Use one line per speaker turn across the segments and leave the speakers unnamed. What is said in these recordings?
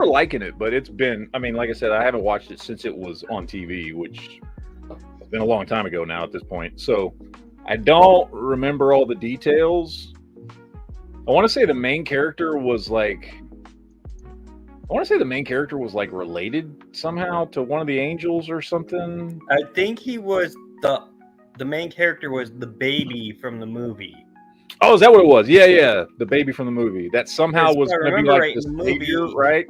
remember liking it, but it's been. I mean, like I said, I haven't watched it since it was on TV, which has been a long time ago now at this point. So I don't remember all the details. I want to say the main character was like. I want to say the main character was like related somehow to one of the angels or something.
I think he was the main character was the baby from the movie.
Oh, is that what it was? Yeah, yeah. The baby from the movie. That somehow was
I
going to be
remember
like
right
the
in the
savior,
movie,
right?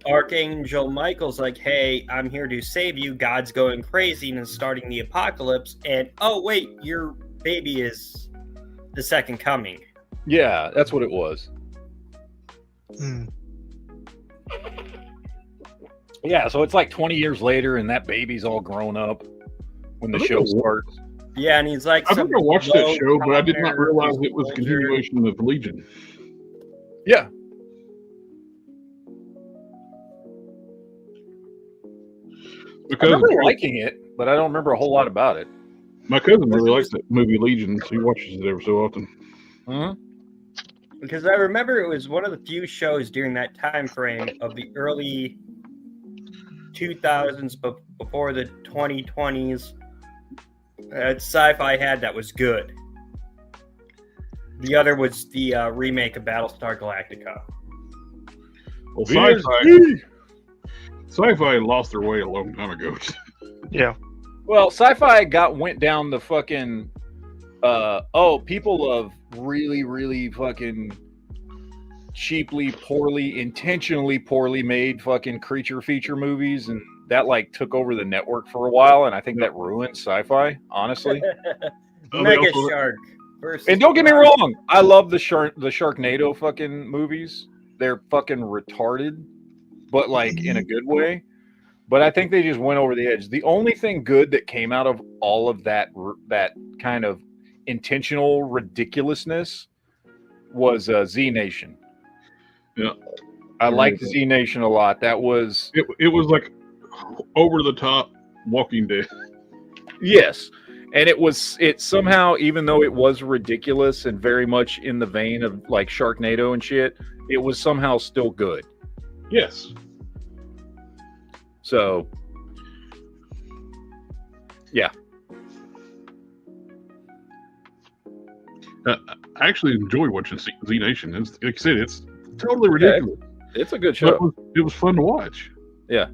Archangel Michael's like, hey, I'm here to save you. God's going crazy and is starting the apocalypse. And oh, wait, your baby is the second coming.
Yeah, that's what it was. Yeah, so it's like 20 years later, and that baby's all grown up when the show starts.
Yeah, and he's like,
I think I watched that show, but I did not realize it was a continuation of Legion.
Yeah.
Because
I remember liking it, but I don't remember a whole lot about it.
My cousin really likes that movie Legion, so he watches it every so often.
Mm-hmm.
Because I remember it was one of the few shows during that time frame of the early 2000s, but before the 2020s, that sci-fi had that was good. The other was the remake of Battlestar Galactica.
Well, sci-fi lost their way a long time ago.
Yeah.
Well, sci-fi went down the fucking people of really fucking cheaply, intentionally poorly made fucking creature feature movies, and that like took over the network for a while, and I think that ruined sci-fi, honestly.
Mega Shark.
And don't get me wrong, I love the Sharknado fucking movies. They're fucking retarded, but like in a good way. But I think they just went over the edge. The only thing good that came out of all of that kind of intentional ridiculousness was Z Nation.
Yeah,
I liked Z Nation a lot. That was
it was like over the top Walking Dead.
Yes. And it somehow, even though it was ridiculous and very much in the vein of like Sharknado and shit, it was somehow still good.
Yes.
So, yeah.
I actually enjoy watching Z Nation. Like I said, it's totally ridiculous.
Yeah, it's a good show.
It was fun to watch.
Yeah.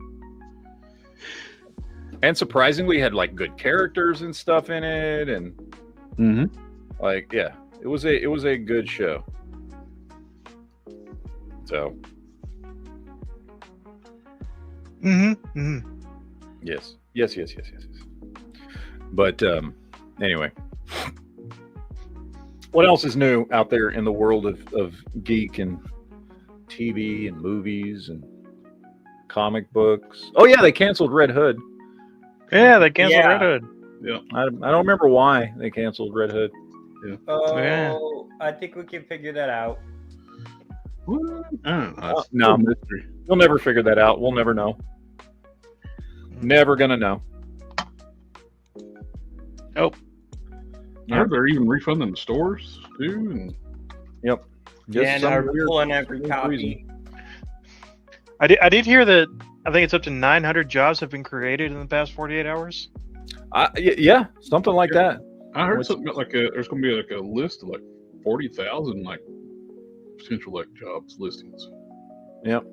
And surprisingly had like good characters and stuff in it, and like, yeah, it was a good show. So yes. But anyway, what else is new out there in the world of geek and TV and movies and comic books? Oh yeah, they canceled Red Hood.
Yeah, they canceled Red Hood.
Yeah,
I don't remember why they canceled Red Hood.
Yeah.
Oh, I think we can figure that out.
No, mystery. You'll never figure that out. We'll never know. Never gonna know.
Nope.
I heard they're even refunding the stores too, and
yep.
And are pulling every copy.
I did hear that. I think it's up to 900 jobs have been created in the past 48 hours.
Yeah, something like that.
I heard something about like there's going to be like a list of like 40,000 like potential like jobs listings.
Yep.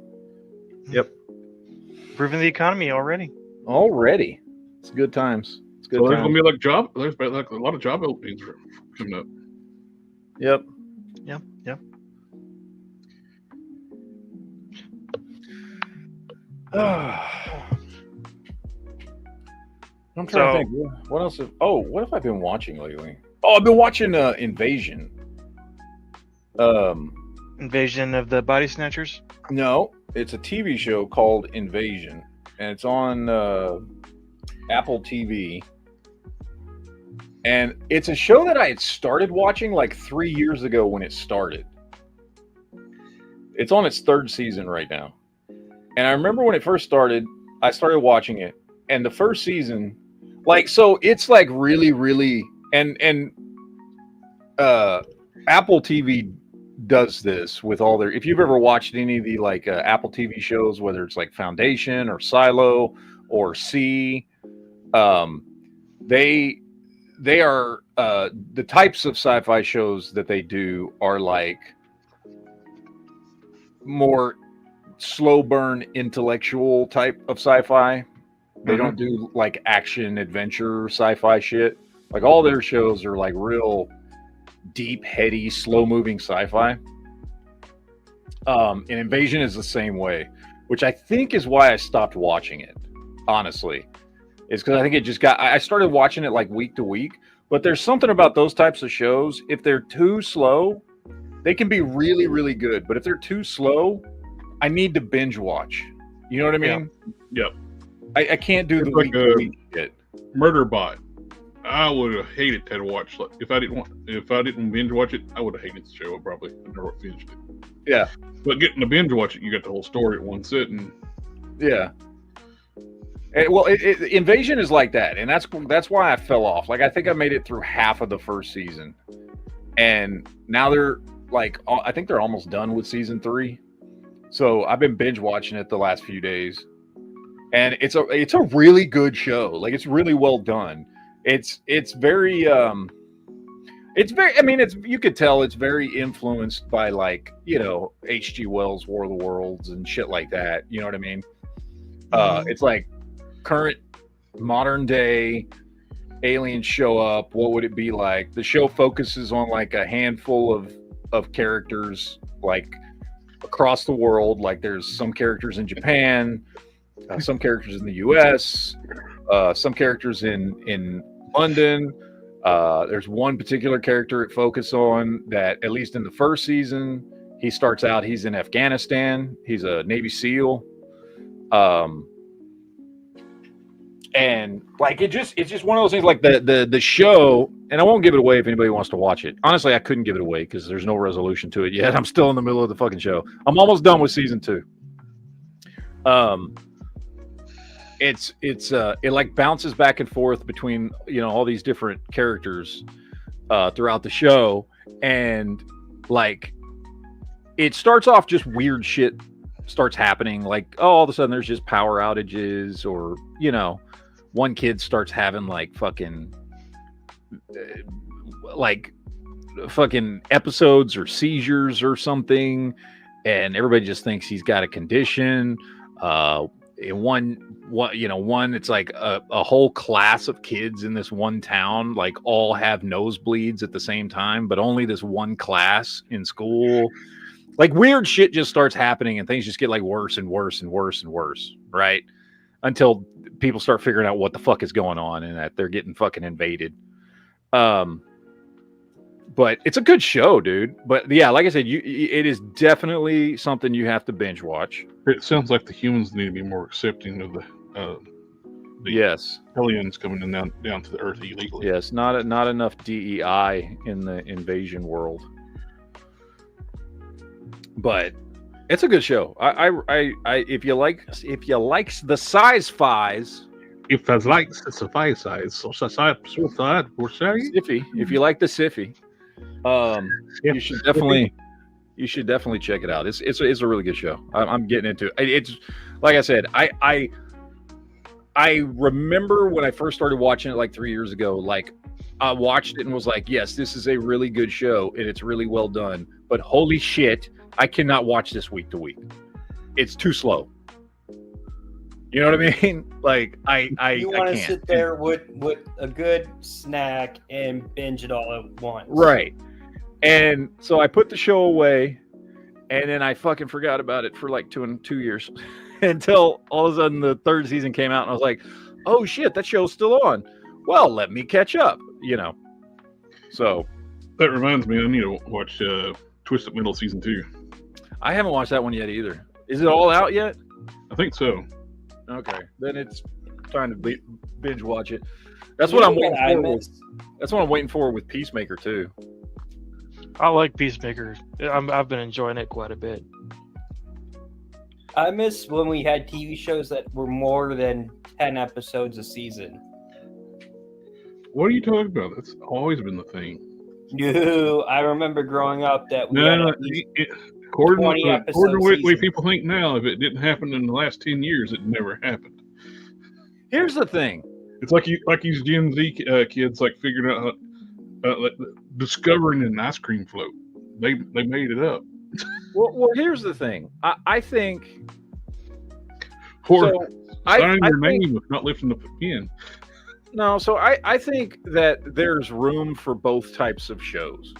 Improving the economy already.
It's good times. It's good.
So there's going to be like there's like a lot of job openings coming up.
Yep. I'm trying to think. What else? What have I been watching lately? Oh, I've been watching Invasion.
Invasion of the Body Snatchers?
No, it's a TV show called Invasion, and it's on Apple TV. And it's a show that I had started watching like 3 years ago when it started. It's on its third season right now. And I remember when it first started, I started watching it. And the first season, like, so it's like really, really, and Apple TV does this with all their. If you've ever watched any of the like Apple TV shows, whether it's like Foundation or Silo or C, um, they are the types of sci-fi shows that they do are like more slow burn intellectual type of sci-fi. They don't do like action adventure sci-fi shit. Like all their shows are like real deep, heady, slow moving sci-fi. And Invasion is the same way, which I think is why I stopped watching it, honestly. Is because I think it just got. I started watching it like week to week, but there's something about those types of shows. If they're too slow, they can be really, really good. But if they're too slow, I need to binge watch. You know what I mean?
Yep.
I can't do
It's
the
like
week to week shit.
Murder Bot. I would have hated to watch. Like, if I didn't binge watch it, I would have hated the show. I probably never finished it.
Yeah.
But getting to binge watch it, you got the whole story at one sitting.
Yeah. Well, Invasion is like that, and that's why I fell off. Like I think I made it through half of the first season, and now they're like, I think they're almost done with season 3. So I've been binge watching it the last few days, and it's a really good show. Like it's really well done. It's very I mean, you could tell it's very influenced by like, you know, H.G. Wells' War of the Worlds and shit like that. You know what I mean? It's like current modern day aliens show up. What would it be like? The show focuses on like a handful of characters like across the world. Like there's some characters in Japan, some characters in the US, some characters in London. There's one particular character it focuses on that, at least in the first season, he starts out, he's in Afghanistan. He's a Navy SEAL. And like it's just one of those things. Like the show, and I won't give it away if anybody wants to watch it. Honestly, I couldn't give it away because there's no resolution to it yet. I'm still in the middle of the fucking show. I'm almost done with season 2. It like bounces back and forth between, you know, all these different characters throughout the show, and like it starts off just weird shit starts happening. Like, oh, all of a sudden there's just power outages, or you know, one kid starts having like fucking episodes or seizures or something, and everybody just thinks he's got a condition. In one, it's like a whole class of kids in this one town, like all have nosebleeds at the same time, but only this one class in school. Like weird shit just starts happening, and things just get like worse and worse and worse and worse, right? Until people start figuring out what the fuck is going on and that they're getting fucking invaded. But it's a good show, dude. But yeah, like I said, it is definitely something you have to binge watch.
It sounds like the humans need to be more accepting of the
yes,
aliens coming in down to the Earth illegally.
Yes, not enough DEI in the invasion world. But it's a good show. I if you like the sci-fis.
If I like sci-fi, so
Sci-fi, if you like the sci-fi, you should definitely check it out. It's a really good show. I'm getting into it. It's like I said, I remember when I first started watching it like 3 years ago. Like I watched it and was like, yes, this is a really good show and it's really well done. But holy shit, I cannot watch this week to week. It's too slow. You know what I mean? Like
you want to sit there with a good snack and binge it all at once,
right? And so I put the show away, and then I fucking forgot about it for like 2 years until all of a sudden the 3rd season came out, and I was like, oh shit, that show's still on. Well, let me catch up. You know. So
that reminds me, I need to watch Twisted Metal season 2.
I haven't watched that one yet either. Is it all out yet?
I think so.
Okay, then it's time to binge watch it. That's what I'm waiting for. That's what I'm waiting for with Peacemaker too.
I like Peacemaker. I've been enjoying it quite a bit.
I miss when we had TV shows that were more than 10 episodes a season.
What are you talking about? That's always been the thing.
No, I remember growing up that we had
No,
at least
according
20
to
episode
the way
season.
people think now, if it didn't happen in the last 10 years, it never happened.
Here's the thing.
It's like these Gen Z kids like figuring out like discovering an ice cream float. They made it up.
Well, here's the thing. I think.
Or
So
signing
I
your
think,
name if not lifting the pen.
no, so I think that there's room for both types of shows.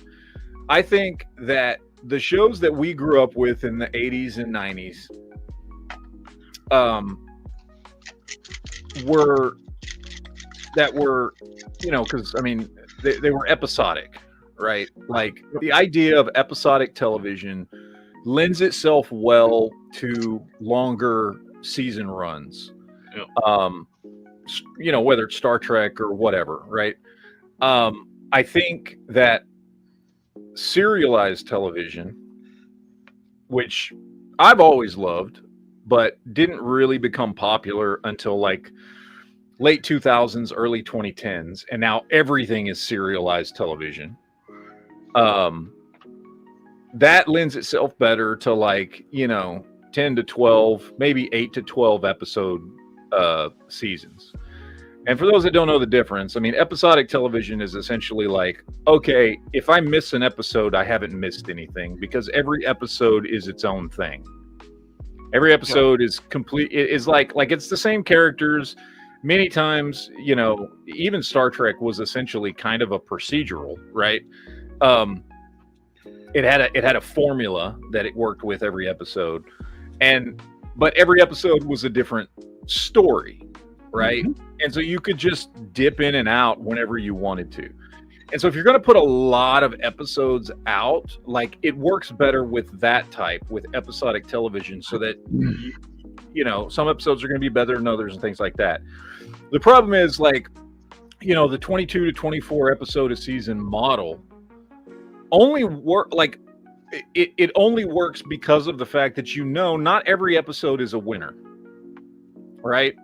I think that the shows that we grew up with in the 80s and 90s were, because I mean, they were episodic, right? Like the idea of episodic television lends itself well to longer season runs.
Yeah.
Whether it's Star Trek or whatever, right? I think that serialized television, which I've always loved, but didn't really become popular until like late 2000s, early 2010s, and now everything is serialized television. That lends itself better to like 10 to 12, maybe 8 to 12 episode seasons. And for those that don't know the difference, I mean, episodic television is essentially like, okay, if I miss an episode, I haven't missed anything, because every episode is its own thing. Every episode is complete. Is like it's the same characters. Many times, even Star Trek was essentially kind of a procedural, right? It had a formula that it worked with every episode, but every episode was a different story, right? Mm-hmm. And so you could just dip in and out whenever you wanted to. And so if you're going to put a lot of episodes out, like it works better with that type, with episodic television, so that some episodes are going to be better than others and things like that. The problem is the 22 to 24 episode a season model only it only works because of the fact that not every episode is a winner, right?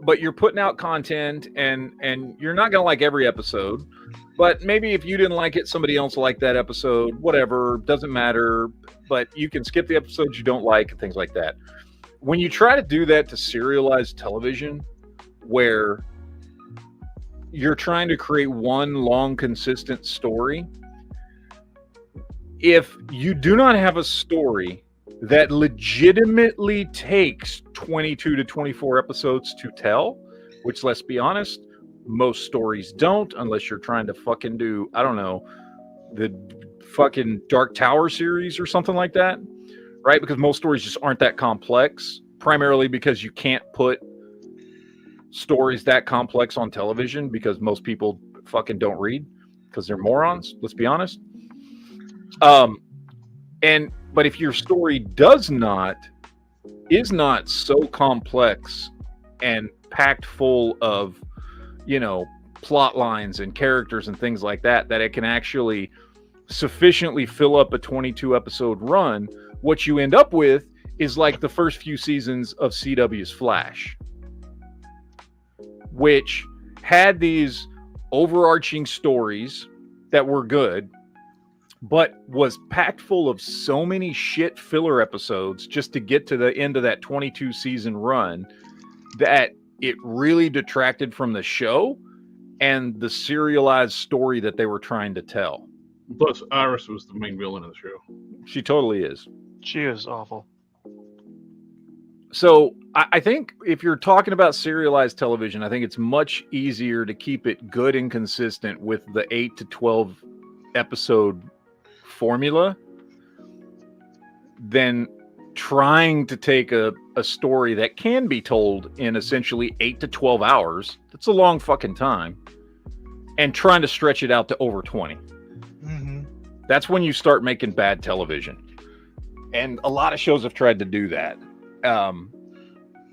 But you're putting out content and you're not gonna like every episode, but maybe if you didn't like it, somebody else liked that episode, whatever, doesn't matter, but you can skip the episodes you don't like and things like that. When you try to do that to serialized television, where you're trying to create one long consistent story, if you do not have a story that legitimately takes 22 to 24 episodes to tell, which, let's be honest, most stories don't, unless you're trying to fucking do, I don't know, the fucking Dark Tower series or something like that, right? Because most stories just aren't that complex, primarily because you can't put stories that complex on television, because most people fucking don't read because they're morons, let's be honest. But if your story is not so complex and packed full of, plot lines and characters and things like that, that it can actually sufficiently fill up a 22 episode run, what you end up with is like the first few seasons of CW's Flash, which had these overarching stories that were good, but was packed full of so many shit filler episodes just to get to the end of that 22 season run that it really detracted from the show and the serialized story that they were trying to tell.
Plus, Iris was the main villain of the show.
She totally is.
She is awful.
So I think if you're talking about serialized television, I think it's much easier to keep it good and consistent with the 8 to 12 episode formula than trying to take a story that can be told in essentially 8 to 12 hours. That's a long fucking time. And trying to stretch it out to over 20.
Mm-hmm.
That's when you start making bad television. And a lot of shows have tried to do that.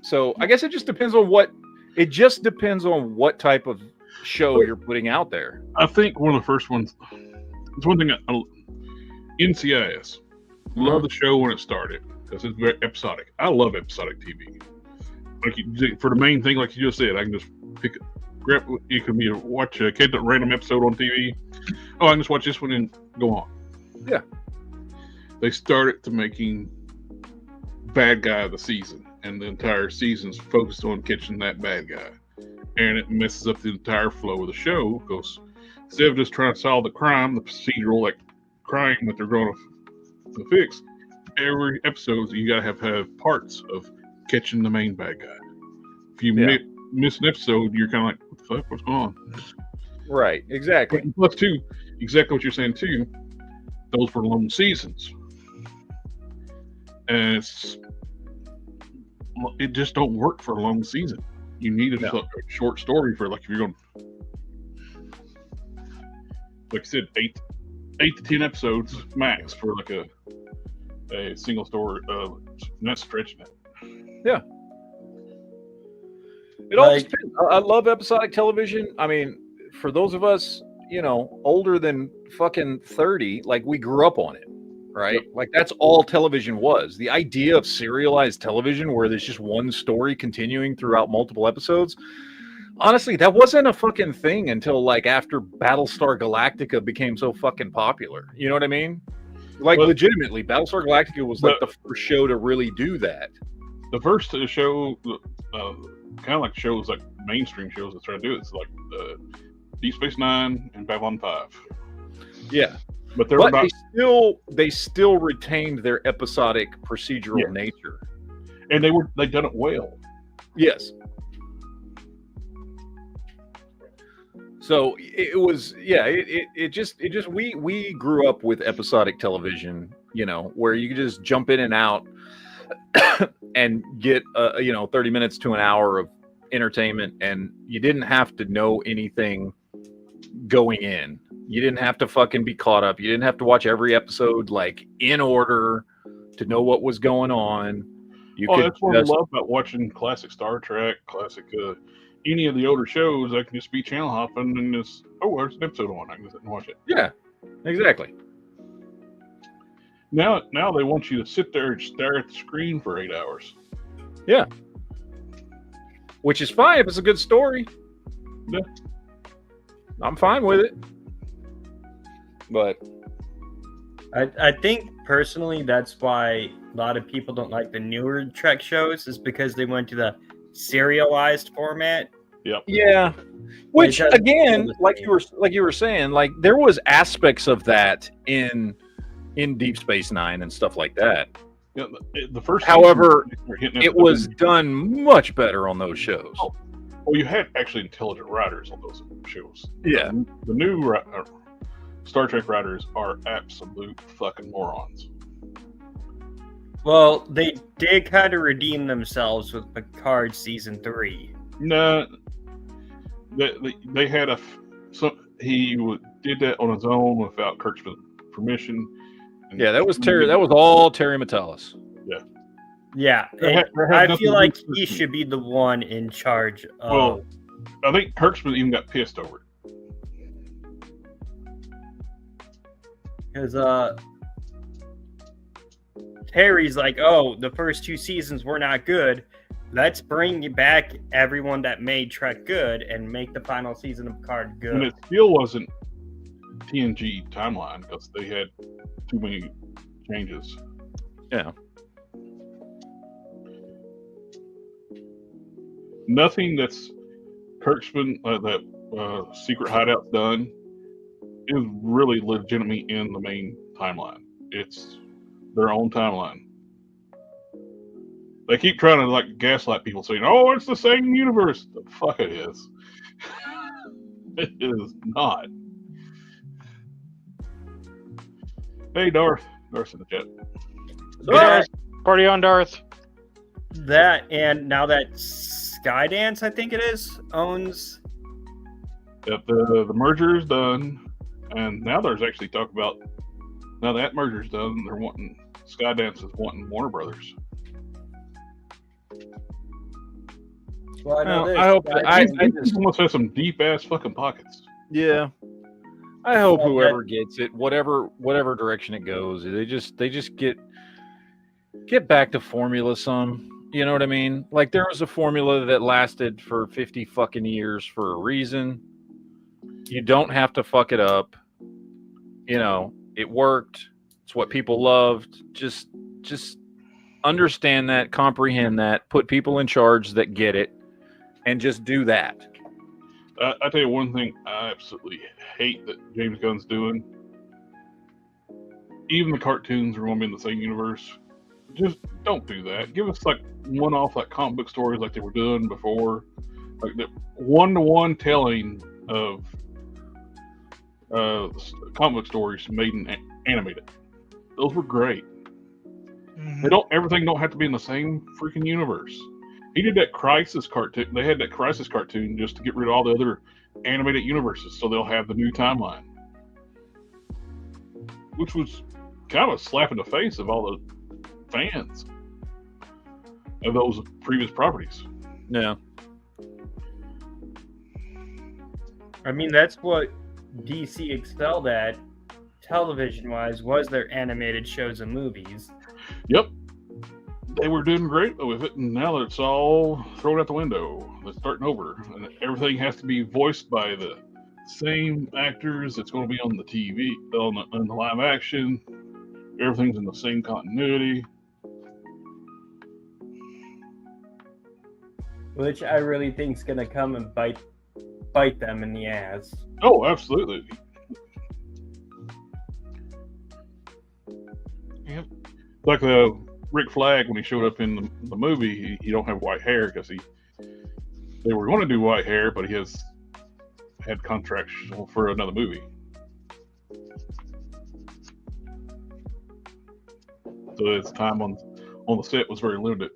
So I guess it just depends on what type of show you're putting out there.
I think one of the first ones, it's one thing, NCIS. Love the show when it started because it's very episodic. I love episodic TV. For the main thing, like you just said, I can just grab. You can watch catch a random episode on TV. oh, I can just watch this one and go on.
Yeah.
They started to making bad guy of the season, and the entire season's focused on catching that bad guy, and it messes up the entire flow of the show because instead of just trying to solve the crime, the procedural like crime that they're going to fix, every episode you gotta have parts of catching the main bad guy. If you miss an episode, you're kind of like, what the fuck, what's going on?
Right, exactly.
But plus, too, exactly what you're saying too. Those were long seasons, and it just don't work for a long season. You need a short story for like if you're going, like I said, 8 to 10 episodes max for like a single story. Not stretching it.
Yeah. It all just depends. I love episodic television. I mean, for those of us, older than fucking 30, like we grew up on it, right? Yep. Like that's all television was. The idea of serialized television where there's just one story continuing throughout multiple episodes. Honestly, that wasn't a fucking thing until like after Battlestar Galactica became so fucking popular. You know what I mean? Like legitimately, Battlestar Galactica was like the first show to really do that.
The first show, kind of like shows like mainstream shows that try to do it. It's like Deep Space Nine and Babylon 5.
Yeah,
but
they still retained their episodic procedural nature,
and they done it well.
Yes. So it was, it just we grew up with episodic television, where you could just jump in and out and get 30 minutes to an hour of entertainment, and you didn't have to know anything going in. You didn't have to fucking be caught up. You didn't have to watch every episode like in order to know what was going on.
That's what I love about watching classic Star Trek, classic any of the older shows. I can just be channel hopping and just there's an episode on. I can just sit and watch it.
Yeah, exactly.
Now they want you to sit there and stare at the screen for 8 hours.
Yeah. Which is fine if it's a good story.
Yeah.
I'm fine with it. But
I think personally that's why a lot of people don't like the newer Trek shows, is because they went to the serialized format.
Yep.
Yeah. Which again, like you were saying, like there was aspects of that in Deep Space Nine and stuff like that.
Yeah, the first.
However, it was done much better on those shows.
Oh, well, you had actually intelligent writers on those shows.
Yeah.
The new Star Trek writers are absolute fucking morons.
Well, they did kind of redeem themselves with Picard season 3.
No, they had he did that on his own without Kirk's permission.
Yeah, that was Terry. That was all Terry Matalas.
Yeah.
Yeah, I feel like he should be the one in charge of.
Well, I think Kirkman even got pissed over it.
Because Terry's like, oh, the first 2 seasons were not good. Let's bring back everyone that made Trek good and make the final season of Picard good.
And it still wasn't TNG timeline because they had too many changes.
Yeah.
Nothing that's Kirkman that secret hideout's done is really legitimately in the main timeline. It's their own timeline. They keep trying to like gaslight people, saying, "Oh, it's the same universe." The fuck it is. It is not. Hey, Darth. Darth's in the chat.
Darth. Party on, Darth.
That, and now that Skydance, I think it is, owns.
Yep, the merger is done, and now there's actually talk about, now that merger's done, they're wanting, Skydance is wanting Warner Brothers.
Well,
I hope I
just must have some deep ass fucking pockets.
Yeah. I hope whoever gets it, whatever direction it goes, they just get back to formula some. You know what I mean? Like there was a formula that lasted for 50 fucking years for a reason. You don't have to fuck it up. you know, it worked. It's what people loved. Just understand that, comprehend that, put people in charge that get it, and just do that.
I tell you one thing I absolutely hate that James Gunn's doing. Even the cartoons are going to be in the same universe. Just don't do that. Give us like one-off like comic book stories like they were doing before, like the one-to-one telling of comic book stories made and animated. Those were great.
Mhm.
Everything don't have to be in the same freaking universe. He did that Crisis cartoon. They had that Crisis cartoon just to get rid of all the other animated universes, so they'll have the new timeline, which was kind of a slap in the face of all the fans of those previous properties.
Yeah.
I mean, that's what DC excelled at, television-wise, was their animated shows and movies.
Yep. They were doing great with it, and now that it's all thrown out the window, they're starting over, and everything has to be voiced by the same actors. It's going to be on the TV, on the live action. Everything's in the same continuity.
Which I really think is going to come and bite them in the ass.
Oh, absolutely.
Yep.
Like Rick Flag, when he showed up in the movie, he don't have white hair because they were going to do white hair, but he had contracts for another movie. So his time on the set was very limited.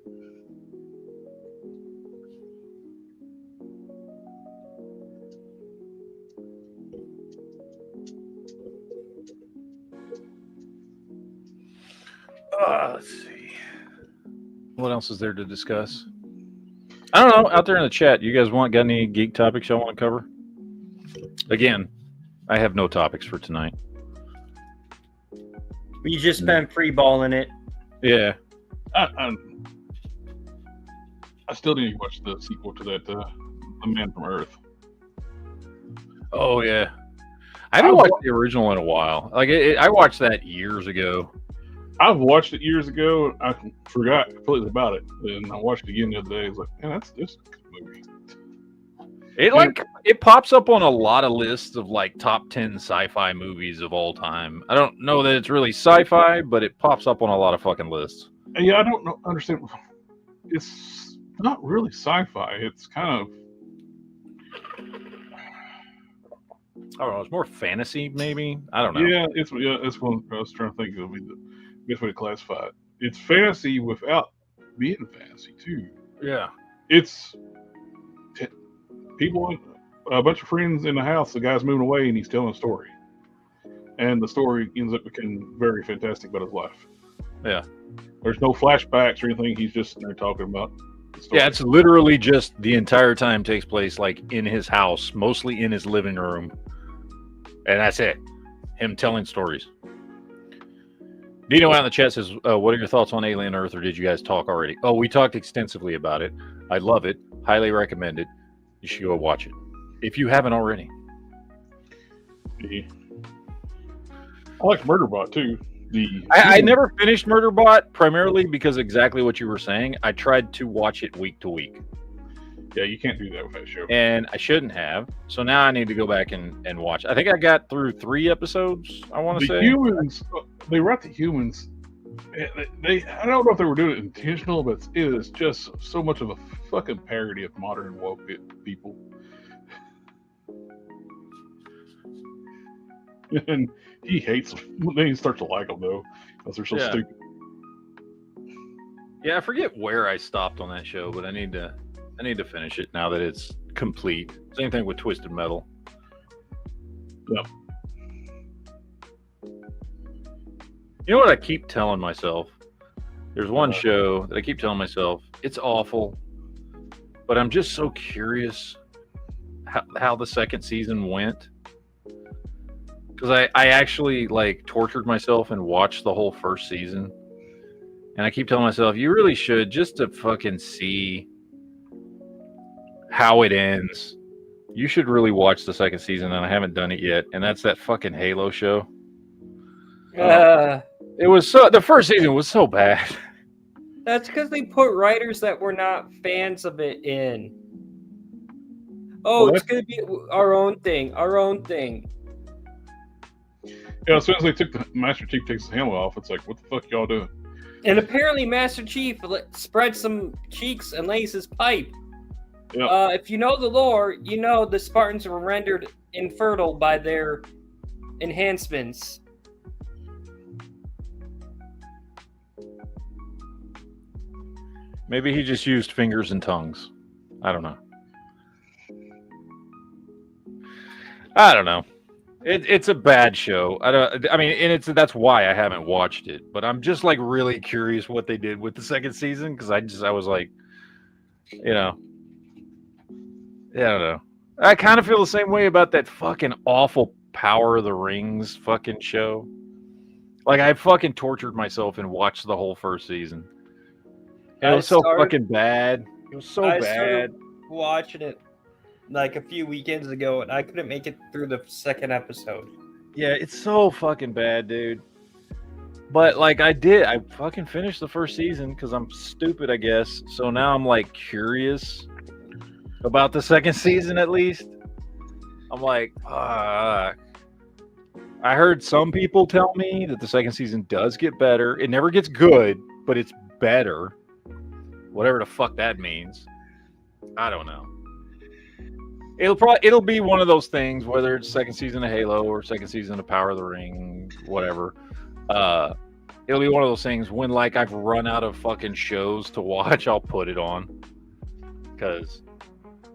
Let's see. What else is there to discuss? I don't know. Out there in the chat, you guys got any geek topics y'all want to cover? Again, I have no topics for tonight.
We just been freeballing it.
Yeah.
I still need to watch the sequel to that, The Man from Earth.
Oh yeah. I haven't watched the original in a while. Like I watched that years ago.
I've watched it years ago. I forgot completely about it, and I watched it again the other day. I was like, man, this is a good movie.
It pops up on a lot of lists of like top 10 sci-fi movies of all time. I don't know that it's really sci-fi, but it pops up on a lot of fucking lists.
Yeah, I don't understand. It's not really sci-fi. It's kind of,
I don't know. It's more fantasy, maybe. I don't know.
yeah, it's one I was trying to think of the best way to classify it. It's fantasy without being fantasy too.
Yeah.
It's people, a bunch of friends in the house. The guy's moving away, and he's telling a story, and the story ends up becoming very fantastic about his life.
Yeah.
There's no flashbacks or anything. He's just sitting there talking about the story.
Yeah, it's literally just the entire time takes place like in his house, mostly in his living room. And that's it. Him telling stories. Dino out in the chat says, what are your thoughts on Alien Earth, or did you guys talk already? Oh, we talked extensively about it. I love it. Highly recommend it. You should go watch it if you haven't already.
Yeah. I like Murderbot too.
I never finished Murderbot, primarily because exactly what you were saying. I tried to watch it week to week.
Yeah, you can't do that with that show.
And I shouldn't have. So now I need to go back and watch. I think I got through 3 episodes, I want to say.
They write the humans. I don't know if they were doing it intentional, but it is just so much of a fucking parody of modern woke people. And he hates them. Then he starts to like them, though, because they're so stupid.
Yeah, I forget where I stopped on that show, but I need to finish it now that it's complete. Same thing with Twisted Metal.
Yep.
You know what I keep telling myself? There's one show that I keep telling myself, it's awful, but I'm just so curious how the second season went. Because I actually like tortured myself and watched the whole first season. And I keep telling myself, you really should, just to fucking see how it ends. You should really watch the second season, and I haven't done it yet. And that's that fucking Halo show. It was so. The first season was so bad.
That's because they put writers that were not fans of it in. Oh,
Well,
it's gonna be our own thing. Our own thing.
Yeah, as soon as they took the Master Chief takes his helmet off, it's like, what the fuck y'all doing?
And apparently, Master Chief spreads some cheeks and lays his pipe.
Yeah.
If you know the lore, you know the Spartans were rendered infertile by their enhancements.
Maybe he just used fingers and tongues. I don't know. It's a bad show. I mean, and that's why I haven't watched it. But I'm just like really curious what they did with the second season because I was like, I don't know. I kind of feel the same way about that fucking awful Power of the Rings fucking show. Like I fucking tortured myself and watched the whole first season. It was so fucking bad. It was so bad.
Started watching it like a few weekends ago, and I couldn't make it through the second episode.
Yeah, it's so fucking bad, dude. But like I fucking finished the first season because I'm stupid, I guess. So now I'm like curious about the second season at least. I'm like, fuck. I heard some people tell me that the second season does get better. It never gets good, but it's better. Whatever the fuck that means. I don't know. It'll be one of those things, whether it's second season of Halo or second season of Power of the Ring, whatever. It'll be one of those things when like I've run out of fucking shows to watch, I'll put it on. Because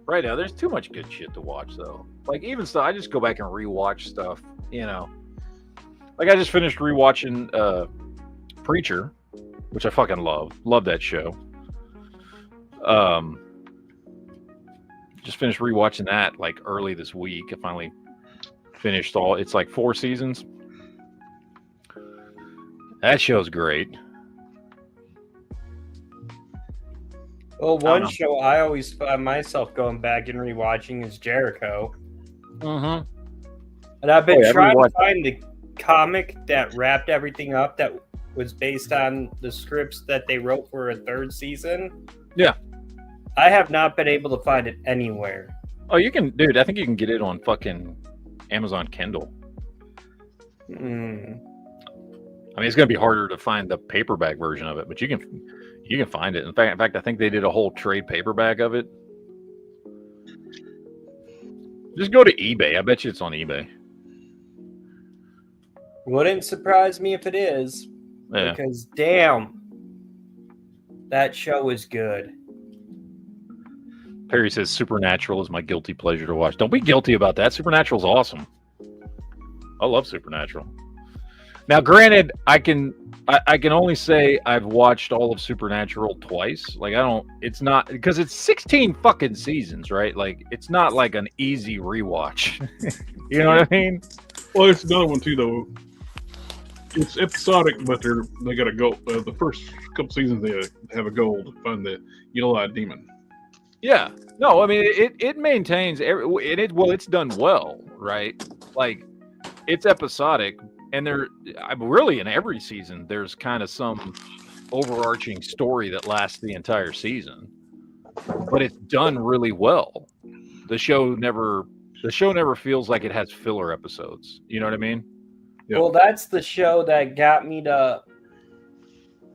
right now there's too much good shit to watch though. Like even so, I just go back and rewatch stuff, Like I just finished rewatching Preacher, which I fucking love. Love that show. Just finished rewatching that like early this week. I finally finished it's like 4 seasons. That show's great.
Well, one show I always find myself going back and rewatching is Jericho.
Mm-hmm.
And I've been trying to find the comic that wrapped everything up that was based on the scripts that they wrote for a third season.
Yeah.
I have not been able to find it anywhere.
Oh, you can, dude. I think you can get it on fucking Amazon Kindle. I mean, it's gonna be harder to find the paperback version of it, but you can find it. In fact, I think they did a whole trade paperback of it. Just go to eBay. I bet you it's on eBay.
Wouldn't surprise me if it is.
Yeah.
Because damn, that show is good.
Perry says Supernatural is my guilty pleasure to watch. Don't be guilty about that. Supernatural's awesome. I love Supernatural. Now, granted, I can only say I've watched all of Supernatural twice. Like it's not because it's 16 fucking seasons, right? Like it's not like an easy rewatch. You know what I mean?
Well, there's another one too, though. It's episodic, but they got a goal. The first couple seasons they have a goal to find the yellow-eyed demon.
Yeah. No, I mean it maintains it's done well, right? Like it's episodic, and really in every season there's kind of some overarching story that lasts the entire season, but it's done really well. The show never feels like it has filler episodes. You know what I mean?
Yeah.
Well, that's the show that got me to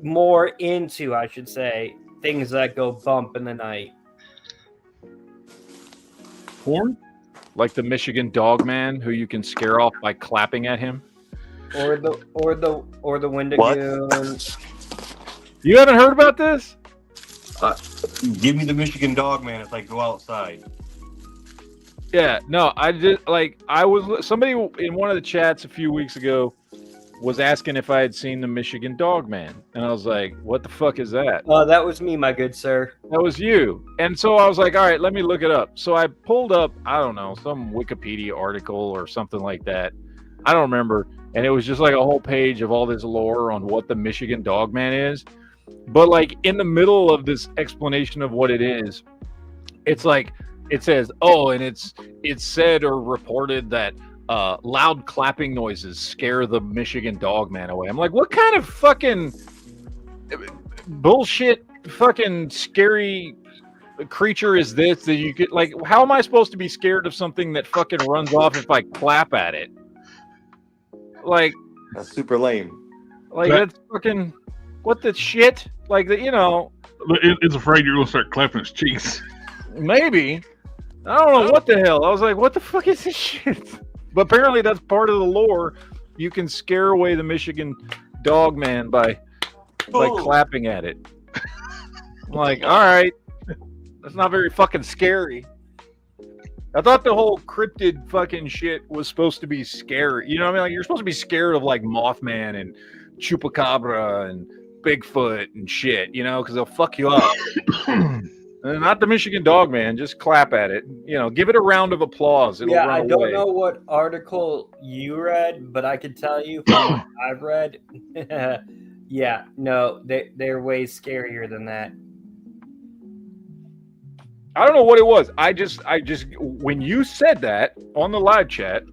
more into, I should say, things that go bump in the night.
Porn?
Like the Michigan Dog Man, who you can scare off by clapping at him.
Or the Wendigoon.
You haven't heard about this?
Give me the Michigan Dog Man if I go outside.
Yeah, no, somebody in one of the chats a few weeks ago was asking if I had seen the Michigan Dog Man, and I was like, "What the fuck is that?"
That was me, my good sir.
That was you. And so I was like, "All right, let me look it up." So I pulled up, I don't know, some Wikipedia article or something like that. I don't remember, and it was just like a whole page of all this lore on what the Michigan Dog Man is. But like in the middle of this explanation of what it is, it's like it says, "Oh, and it's said or reported that loud clapping noises scare the Michigan dog man away. I'm like, what kind of fucking bullshit fucking scary creature is this that you get? Like, how am I supposed to be scared of something that fucking runs off if I clap at it? Like,
That's super lame.
like that's fucking what the shit? Like, you know,
It's afraid you're gonna start clapping its cheeks.
maybe. I don't know what the hell. I was like, what the fuck is this shit? But apparently that's part of the lore. You can scare away the Michigan dog man by clapping at it. I'm like, all right. That's not very fucking scary. I thought the whole cryptid fucking shit was supposed to be scary. You know what I mean? Like, you're supposed to be scared of like Mothman and Chupacabra and Bigfoot and shit, you know, because they'll fuck you up. Not the Michigan dog man. Just clap at it. You know, give it a round of applause. It'll run
I
away.
don't know what article you read, but I can tell you from what I've read. Yeah, no, they're way scarier than that.
I don't know what it was. I just when you said that on the live chat,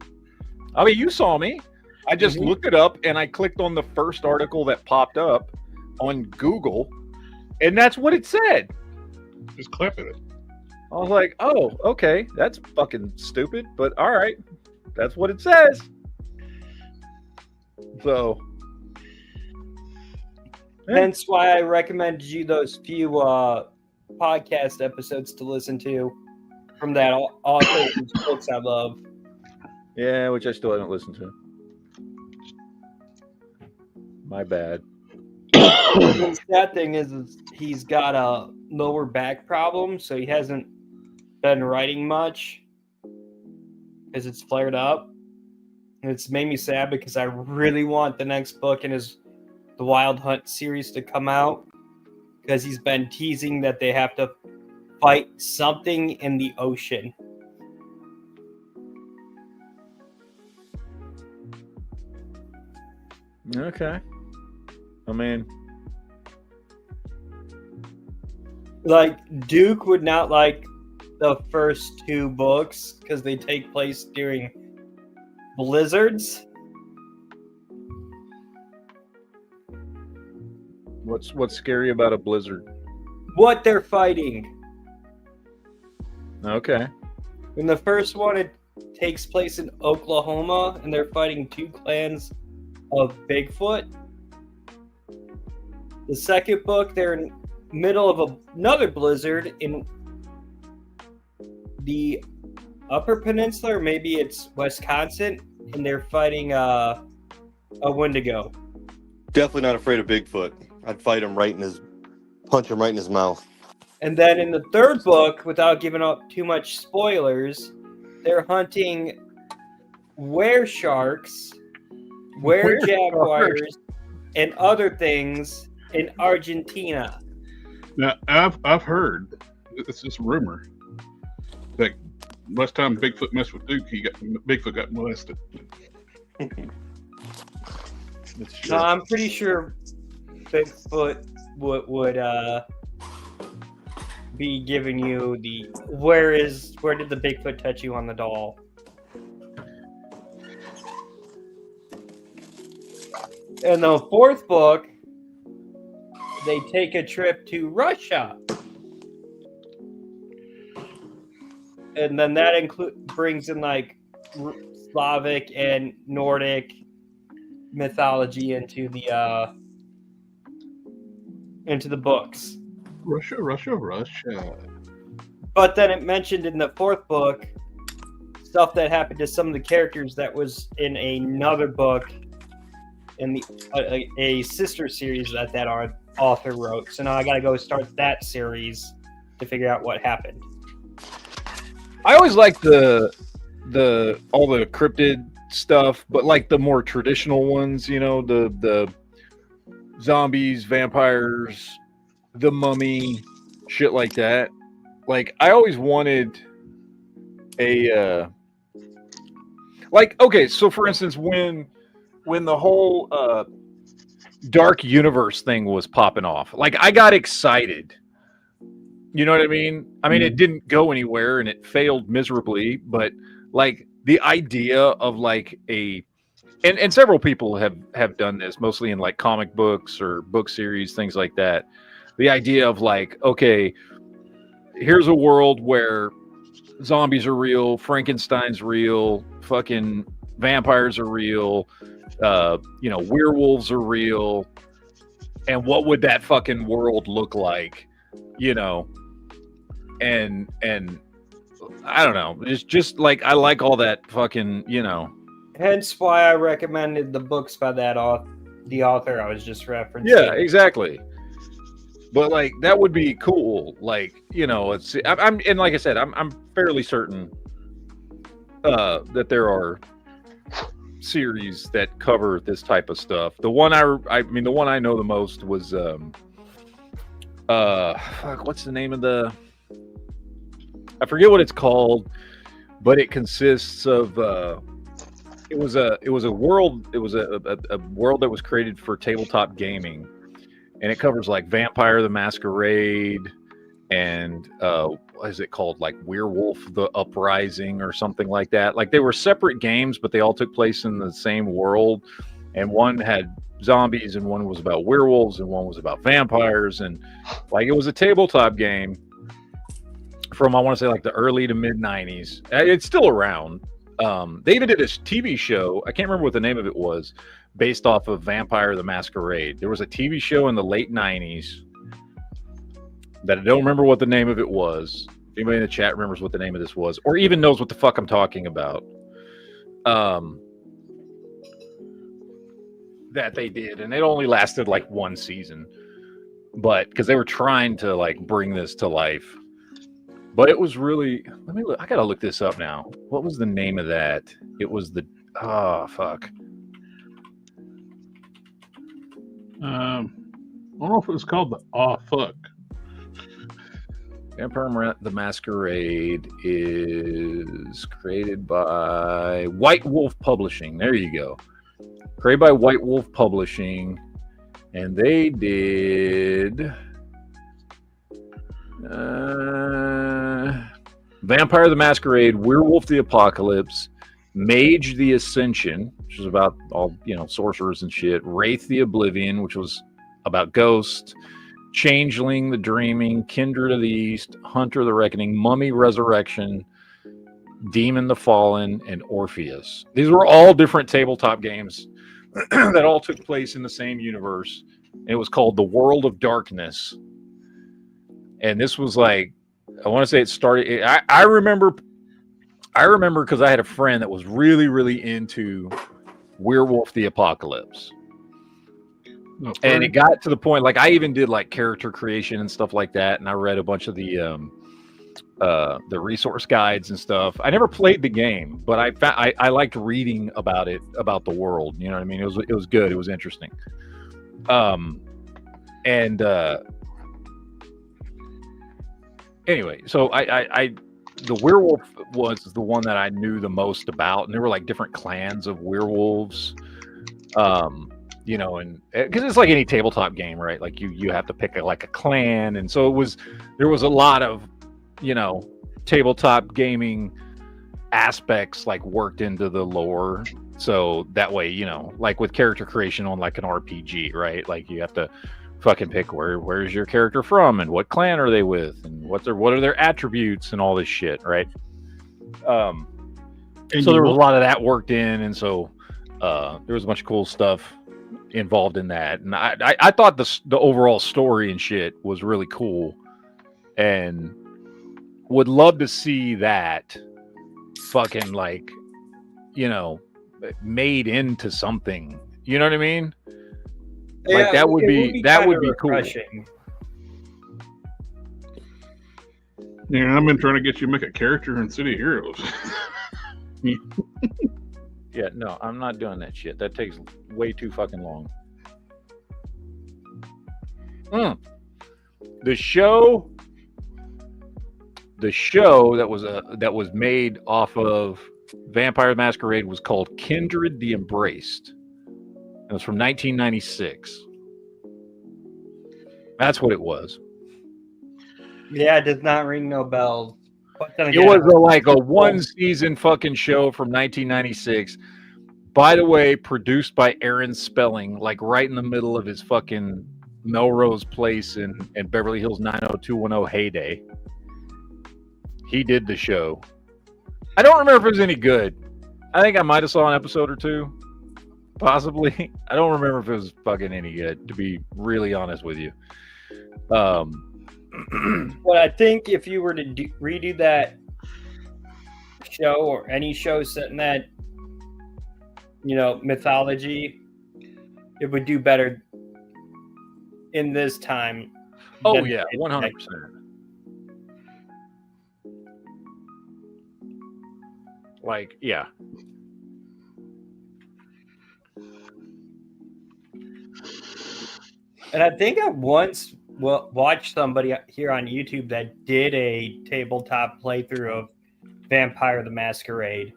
I mean, you saw me. I just looked it up and I clicked on the first article that popped up on Google, and that's what it said.
Just clap at it.
I was like, oh, okay, that's fucking stupid, but all right, that's what it says. So,
Hence why I recommended you those few podcast episodes to listen to from that author whose books I love.
yeah, which I still haven't listened to. My bad.
The sad thing is he's got a lower back problem, so he hasn't been writing much because it's flared up. And it's made me sad because I really want the next book in the Wild Hunt series to come out, because he's been teasing that they have to fight something in the ocean.
Okay. I mean,
Like, Duke would not like the first two books because they take place during blizzards.
what's scary about a blizzard?
What they're fighting.
Okay.
In the first one, it takes place in Oklahoma, and they're fighting two clans of Bigfoot. The second book, they're in middle of another blizzard in the Upper Peninsula, or maybe it's Wisconsin, and they're fighting a Wendigo.
Definitely not afraid of Bigfoot. I'd fight him punch him right in his mouth.
And then in the third book, without giving up too much spoilers, they're hunting were-sharks, were-jaguars, and other things in Argentina.
Now, I've heard, it's just a rumor, that last time Bigfoot messed with Duke, Bigfoot got molested.
No, I'm pretty sure Bigfoot would be giving you the where did the Bigfoot touch you on the doll? In the fourth book, they take a trip to Russia. And then that brings in like Slavic and Nordic mythology into the books.
Russia.
But then it mentioned in the fourth book stuff that happened to some of the characters that was in another book in the a sister series that author wrote. So now I got to go start that series to figure out what happened.
I always like the all the cryptid stuff, but like the more traditional ones, you know, the zombies, vampires, the mummy, shit like that. Like, I always wanted a like, okay, so for instance, when the whole Dark Universe thing was popping off, like, I got excited. You know what I mean? I mean, it didn't go anywhere and it failed miserably, but like, the idea of like and several people have done this, mostly in like comic books or book series, things like that. The idea of like, okay, here's a world where zombies are real, Frankenstein's real, fucking vampires are real, werewolves are real, and what would that fucking world look like, and I don't know, it's just like I like all that fucking,
Hence why I recommended the books by the author I was just referencing.
Yeah, exactly. But like that would be cool. Like, I'm and like I said, I'm fairly certain that there are series that cover this type of stuff. The one the one I know the most was what's the name of I forget what it's called, but it consists of it was a world that was created for tabletop gaming, and it covers like Vampire the Masquerade and what is it called, like Werewolf the Uprising or something like that. Like they were separate games, but they all took place in the same world, and one had zombies and one was about werewolves and one was about vampires, and like it was a tabletop game from I want to say like the early to mid 90s. It's still around. They even did a TV show. I can't remember what the name of it was, based off of Vampire the Masquerade. There was a TV show in the late 90s that I don't remember what the name of it was. If anybody in the chat remembers what the name of this was, or even knows what the fuck I'm talking about, that they did, and it only lasted like one season, but because they were trying to like bring this to life. But it was really, let me look. I gotta look this up now. What was the name of that? It was the fuck.
I don't know if it was called the fuck.
Vampire the Masquerade is created by White Wolf Publishing. There you go. Created by White Wolf Publishing, and they did Vampire the Masquerade, Werewolf the Apocalypse, Mage the Ascension, which is about all, sorcerers and shit, Wraith the Oblivion, which was about ghosts, Changeling the Dreaming, Kindred of the East, Hunter the Reckoning, Mummy Resurrection, Demon the Fallen, and Orpheus. These were all different tabletop games that all took place in the same universe. It was called The World of Darkness. And this was like, I want to say it started. I remember because I had a friend that was really, really into Werewolf the Apocalypse. And it got to the point, like I even did like character creation and stuff like that. And I read a bunch of the resource guides and stuff. I never played the game, but I liked reading about it, about the world. You know what I mean? It was good. It was interesting. Anyway, so the werewolf was the one that I knew the most about, and there were like different clans of werewolves, and because it's like any tabletop game, right? Like you have to pick a clan, and so there was a lot of tabletop gaming aspects like worked into the lore, so that way like with character creation on like an RPG, right? Like you have to fucking pick where's your character from and what clan are they with and what are their attributes and all this shit, right? So there was a lot of that worked in, and so there was a bunch of cool stuff involved in that, and I thought the overall story and shit was really cool, and would love to see that fucking like made into something, you know what I mean? Like
Yeah,
that would be cool.
refreshing.
Yeah, I've been trying to get you to make a character in City Heroes.
Yeah, no, I'm not doing that shit. That takes way too fucking long. The show that was made off of Vampire the Masquerade was called Kindred the Embraced. It was from 1996. That's what it was.
Yeah, it does not ring no bells. But then
It
again,
was like a one-season fucking show from 1996. By the way, produced by Aaron Spelling, like right in the middle of his fucking Melrose Place in Beverly Hills 90210 heyday. He did the show. I don't remember if it was any good. I think I might have saw an episode or two, possibly. I don't remember if it was fucking any good, to be really honest with you.
But I think if you were to redo that show or any show set in that, mythology, it would do better in this time.
Oh yeah, 100%. Like, yeah.
And I think I once watched somebody here on YouTube that did a tabletop playthrough of Vampire the Masquerade.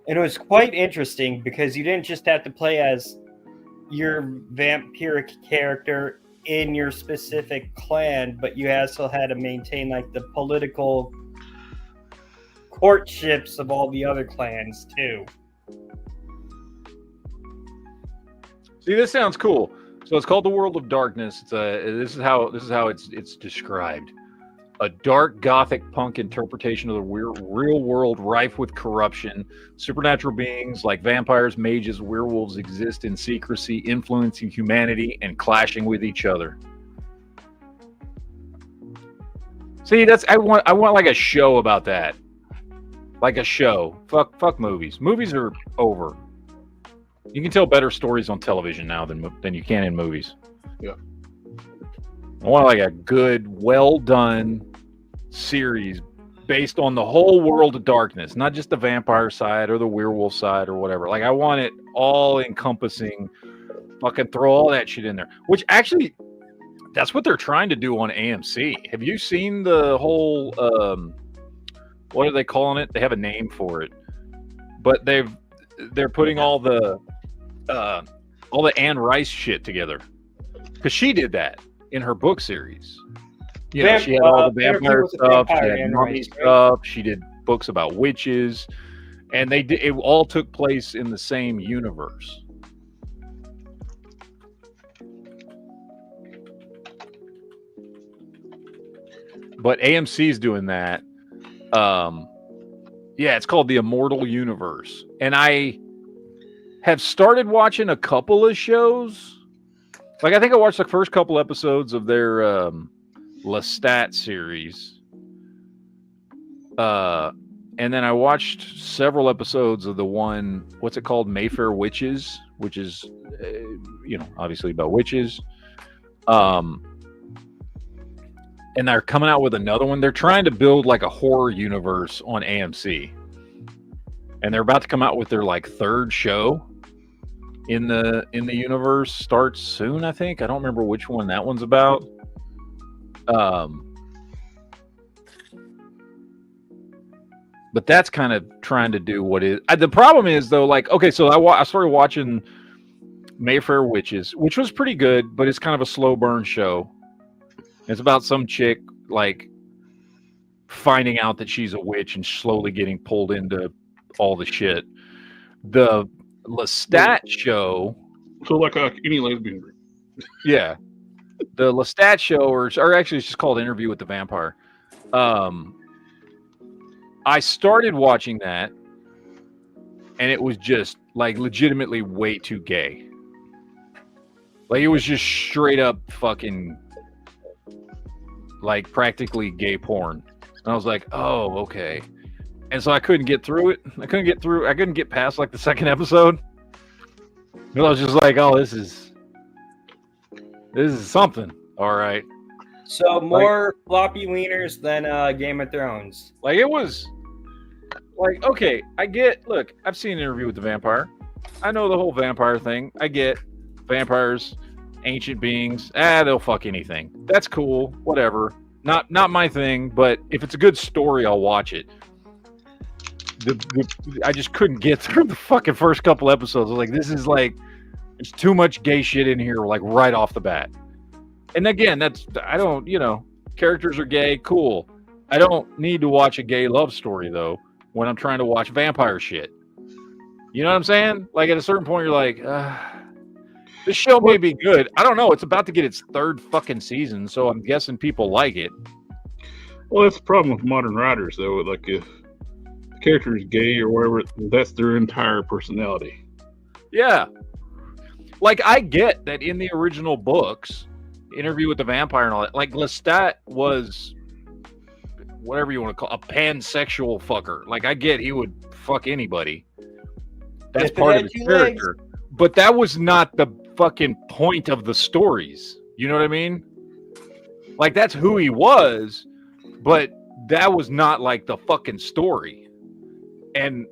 And it was quite interesting because you didn't just have to play as your vampiric character in your specific clan, but you also had to maintain like the political courtships of all the other clans too.
See, this sounds cool. So it's called The World of Darkness. This is how it's described. A dark gothic punk interpretation of the real world rife with corruption. Supernatural beings like vampires, mages, werewolves exist in secrecy, influencing humanity and clashing with each other. See, I want like a show about that. Like a show. Fuck movies. Movies are over. You can tell better stories on television now than you can in movies.
Yeah.
I want like a good, well done series based on the whole world of darkness, not just the vampire side or the werewolf side or whatever. Like I want it all encompassing. Fucking throw all that shit in there. Which actually, that's what they're trying to do on AMC. Have you seen the whole? What are they calling it? They have a name for it, but they're putting all the Anne Rice shit together because she did that in her book series. She had all the vampire stuff, she had mummy stuff, she did books about witches, and it all took place in the same universe. But AMC's doing that. It's called The Immortal Universe. And I have started watching a couple of shows. Like, I think I watched the first couple episodes of their Lestat series. And then I watched several episodes of the one, what's it called? Mayfair Witches, which is, obviously about witches. And they're coming out with another one. They're trying to build like a horror universe on AMC. And they're about to come out with their like third show in the universe. Starts soon, I think. I don't remember which one that one's about. But that's kind of trying to do what is. The problem is though, like, okay, so I started watching Mayfair Witches, which was pretty good, but it's kind of a slow burn show. It's about some chick like finding out that she's a witch and slowly getting pulled into all the shit. The Lestat show.
So like any lesbian group.
Yeah. The Lestat show, or actually it's just called Interview with the Vampire. I started watching that, and it was just like legitimately way too gay. Like it was just straight up fucking like practically gay porn. And I was like, oh, okay. And so I couldn't get through it. I couldn't get past like the second episode. And I was just like, oh, this is something. All right.
So more floppy wieners than Game of Thrones.
Like it was like, okay, look, I've seen Interview with the Vampire. I know the whole vampire thing. I get vampires, ancient beings. They'll fuck anything. That's cool. Whatever. Not my thing, but if it's a good story, I'll watch it. I just couldn't get through the fucking first couple episodes. I was like, this is like, there's too much gay shit in here, like right off the bat. And again, I don't, characters are gay, cool. I don't need to watch a gay love story though when I'm trying to watch vampire shit. You know what I'm saying? Like at a certain point, you're like, this show may be good. I don't know. It's about to get its third fucking season, so I'm guessing people like it.
Well, that's the problem with modern writers, though. Like if the character is gay or whatever, that's their entire personality.
Yeah. Like I get that in the original books, Interview with the Vampire and all that, like Lestat was whatever you want to call a pansexual fucker. Like I get he would fuck anybody. That's part of his character. But that was not the fucking point of the stories. You know what I mean? Like that's who he was, but that was not like the fucking story. And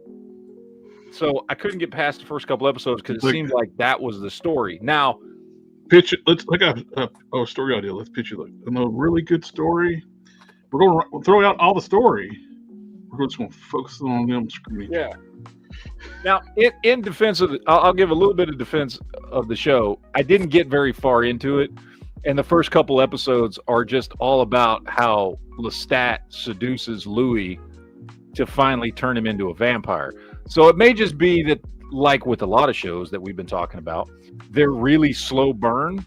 so I couldn't get past the first couple episodes because it seemed like that was the story. Now,
pitch it. Let's like a story idea. Let's pitch it like a really good story. We'll throw out all the story. We're just going to focus on them screaming.
Yeah. Now, in defense of I'll give a little bit of defense of the show. I didn't get very far into it, and the first couple episodes are just all about how Lestat seduces Louis to finally turn him into a vampire. So it may just be that, like with a lot of shows that we've been talking about, they're really slow burn,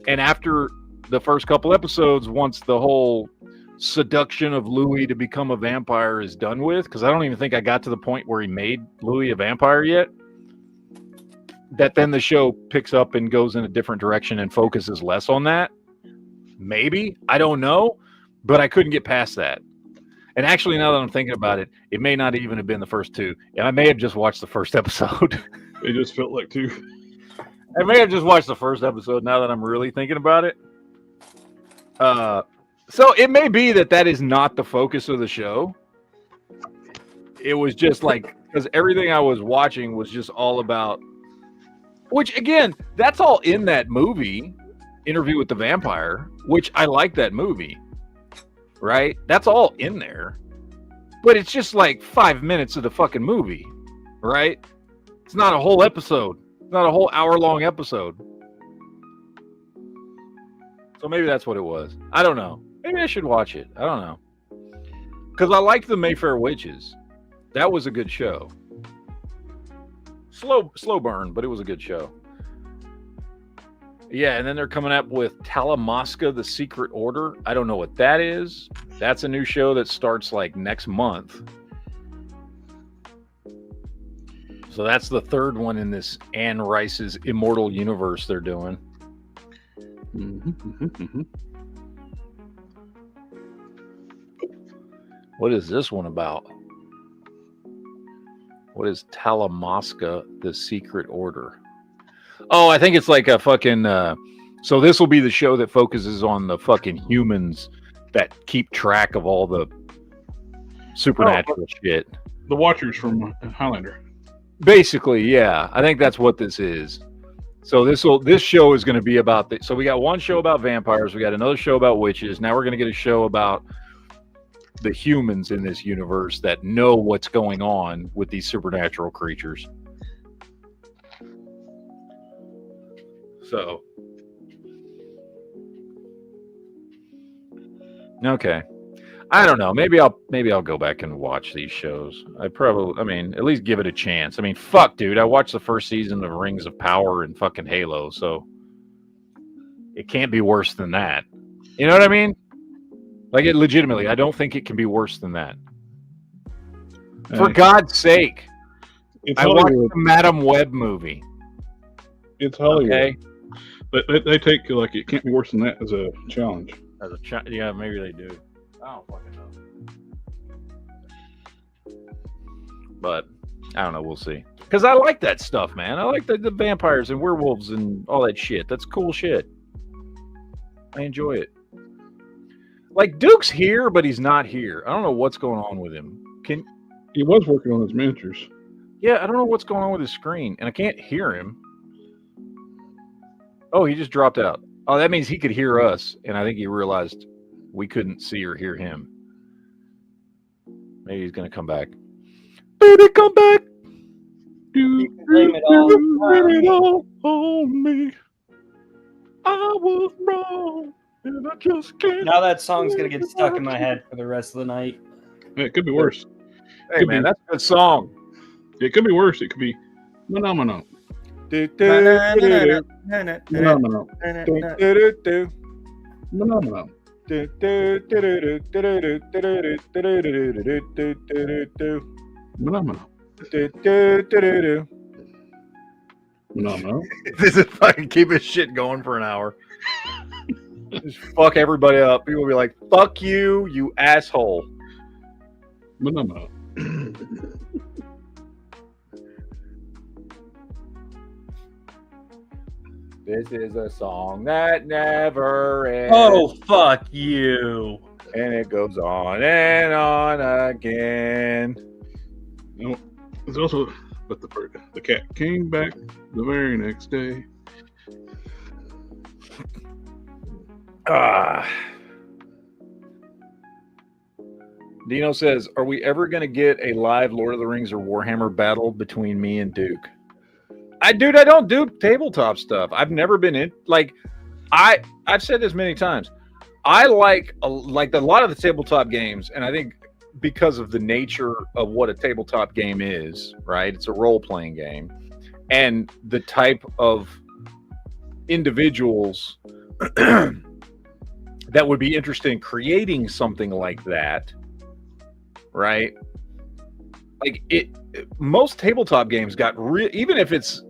and after the first couple episodes, once the whole seduction of Louis to become a vampire is done with, because I don't even think I got to the point where he made Louis a vampire yet, that then the show picks up and goes in a different direction and focuses less on that. Maybe. I don't know. But I couldn't get past that. And actually, now that I'm thinking about it, it may not even have been the first two. And I may have just watched the first episode.
It just felt like two.
I may have just watched the first episode now that I'm really thinking about it. So it may be that is not the focus of the show. It was just like, because everything I was watching was just all about, which again, that's all in that movie, Interview with the Vampire, which I like that movie, right? That's all in there. But it's just like 5 minutes of the fucking movie, right? It's not a whole episode. It's not a whole hour-long episode. So maybe that's what it was. I don't know. Maybe I should watch it. I don't know. Because I liked the Mayfair Witches. That was a good show. Slow burn, but it was a good show. Yeah, and then they're coming up with Talamasca, The Secret Order. I don't know what that is. That's a new show that starts like next month. So that's the third one in this Anne Rice's Immortal Universe they're doing. What is this one about? What is Talamasca, The Secret Order? Oh, I think it's like a fucking... so this will be the show that focuses on the fucking humans that keep track of all the supernatural shit.
The Watchers from Highlander.
Basically, yeah. I think that's what this is. So this show is going to be about... So we got one show about vampires. We got another show about witches. Now we're going to get a show about the humans in this universe that know what's going on with these supernatural creatures. So, okay, I don't know. Maybe I'll go back and watch these shows. I mean, at least give it a chance. I mean, fuck, dude. I watched the first season of Rings of Power and fucking Halo, so it can't be worse than that. You know what I mean? Like, it legitimately, I don't think it can be worse than that. For God's sake, I watched the Madam Web movie.
It's Hollywood. Okay?
But
they take, like, it can't be worse than that as a challenge.
Yeah, maybe they do. I don't fucking know. But, I don't know, we'll see. Because I like that stuff, man. I like the vampires and werewolves and all that shit. That's cool shit. I enjoy it. Like, Duke's here, but he's not here. I don't know what's going on with him.
He was working on his miniatures.
Yeah, I don't know what's going on with his screen, and I can't hear him. Oh, he just dropped out. Oh, that means he could hear us, and I think he realized we couldn't see or hear him. Maybe he's going to come back. Baby, come back.
You can blame it all
on me. I was wrong, and I just can't.
Now that song's gonna get stuck in my head for the rest of the night.
Yeah, it could be worse.
Hey
Could
man,
be.
that's a good song.
It could be worse. It could be phenomenal.
Do, do, do, do,
Phenomenal.
do, do,
Phenomenal.
do, do, do, do, do, do, do, do, do, do, do, do, do, do,
Phenomenal.
do, do, do, do, do.
Phenomenal.
This is fucking keep this shit going for an hour. Just fuck everybody up. People will be like, fuck you, you asshole.
Phenomenal.
This is a song that never ends.
Oh, fuck you.
And it goes on and on again.
No, it's also, but the cat came back the very next day.
Dino says, are we ever going to get a live Lord of the Rings or Warhammer battle between me and Duke? I don't do tabletop stuff. I've never been in, like, I've said this many times. I like a lot of the tabletop games, and I think because of the nature of what a tabletop game is, right? It's a role-playing game, and the type of individuals that would be interested in creating something like that, right? Like most tabletop games got even if it's,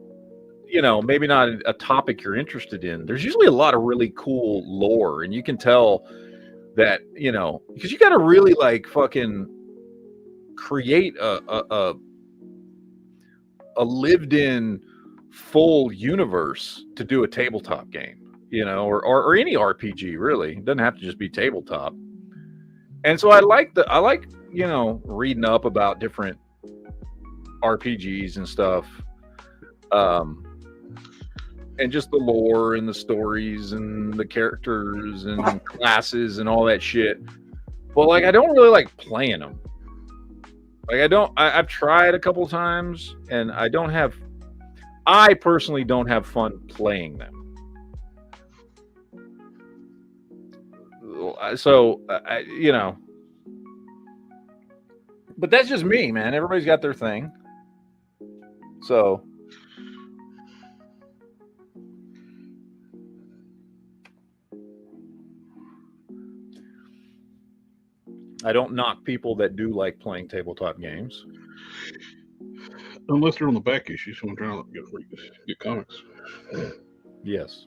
you know, maybe not a topic you're interested in, there's usually a lot of really cool lore, and you can tell that, you know, because you got to really like fucking create a lived-in full universe to do a tabletop game, you know, or any RPG really. It doesn't have to just be tabletop. And so I like you know, reading up about different RPGs and stuff. And just the lore and the stories and the characters and classes and all that shit. But like, I don't really like playing them. Like I've tried a couple times, and I personally don't have fun playing them. So, you know, but that's just me, man. Everybody's got their thing. So, I don't knock people that do like playing tabletop games.
Unless they're on the back issues, so I'm trying to get comics.
Yes.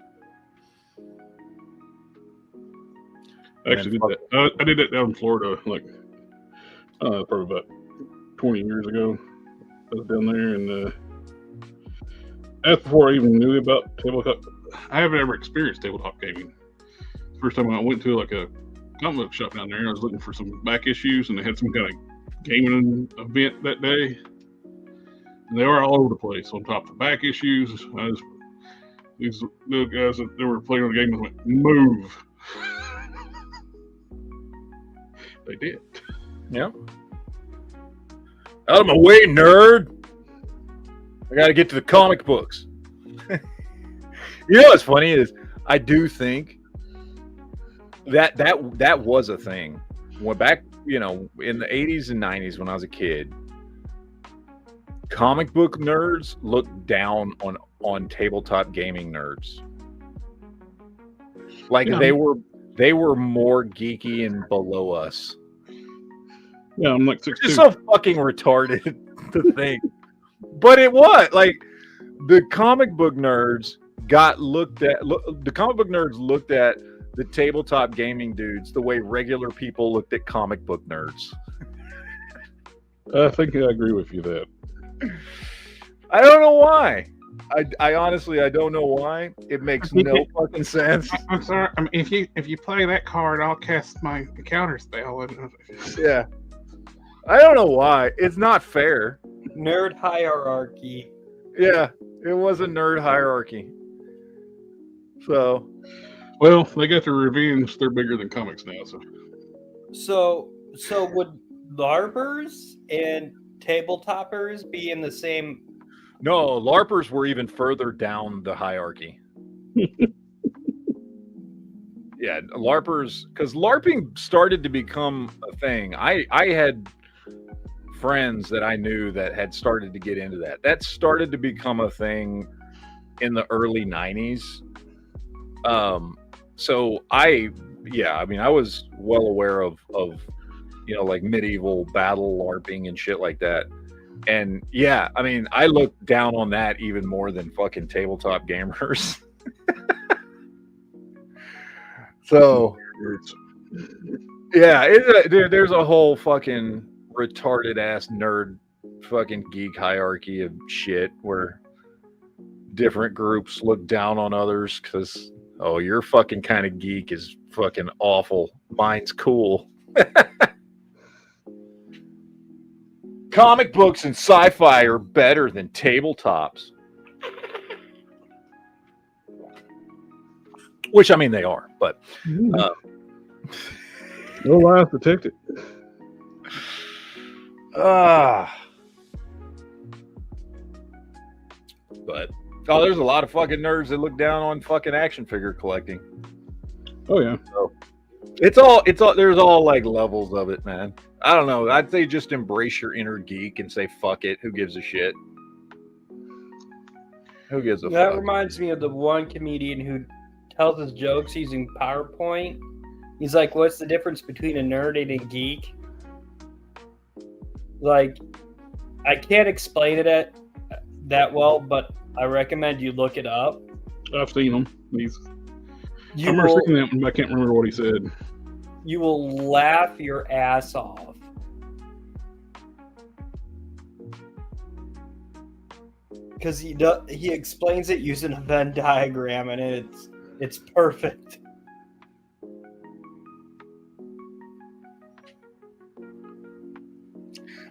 I actually did that. I did that down in Florida, like probably about 20 years ago. I was down there, and that's before I even knew about tabletop. I haven't ever experienced tabletop gaming. First time I went to like a comic book shop down there, and I was looking for some back issues, and they had some kind of gaming event that day. And they were all over the place. On top of the back issues, these little guys that they were playing on the game went, "Move." They did.
Yeah. Out of my way, nerd. I got to get to the comic books. You know what's funny is I do think that was a thing. When back, you know, in the 80s and 90s when I was a kid, comic book nerds looked down on tabletop gaming nerds. Like
Yeah.
they were more geeky and below us.
Yeah, I'm like
It's
6'2".
so fucking retarded to think. But it was like the comic book nerds looked at the tabletop gaming dudes the way regular people looked at comic book nerds.
I think I agree with you that.
I don't know why. I honestly don't know why. It makes no fucking sense.
I'm sorry. I mean, if you play that card, I'll cast my counter spell.
Yeah. I don't know why. It's not fair.
Nerd hierarchy.
Yeah, it was a nerd hierarchy. So,
Well, they got their revenge. They're bigger than comics now.
So would LARPers and tabletoppers be in the same?
no, LARPers were even further down the hierarchy. yeah, LARPers, because LARPing started to become a thing. I had friends that I knew that had started to get into that. That started to become a thing in the early 90s. So I mean, I was well aware of like medieval battle LARPing and shit like that. And yeah, I mean, I look down on that even more than fucking tabletop gamers. So yeah, dude, there's a whole fucking retarded ass nerd fucking geek hierarchy of shit where different groups look down on others because, oh, your fucking kind of geek is fucking awful. Mine's cool. Comic books and sci-fi are better than tabletops. Which, I mean, they are, but...
no lies detected.
But... Oh, there's a lot of fucking nerds that look down on fucking action figure collecting.
Oh, yeah.
So, it's all, there's all, like, levels of it, man. I don't know. I'd say just embrace your inner geek and say, fuck it. Who gives a shit? Who gives a fuck?
That reminds me of the one comedian who tells his jokes using PowerPoint. He's like, what's the difference between a nerd and a geek? Like, I can't explain it that well, but I recommend you look it up.
I've seen him. I remember seeing that, but I can't remember what he said.
You will laugh your ass off. Because he explains it using a Venn diagram, and it's perfect.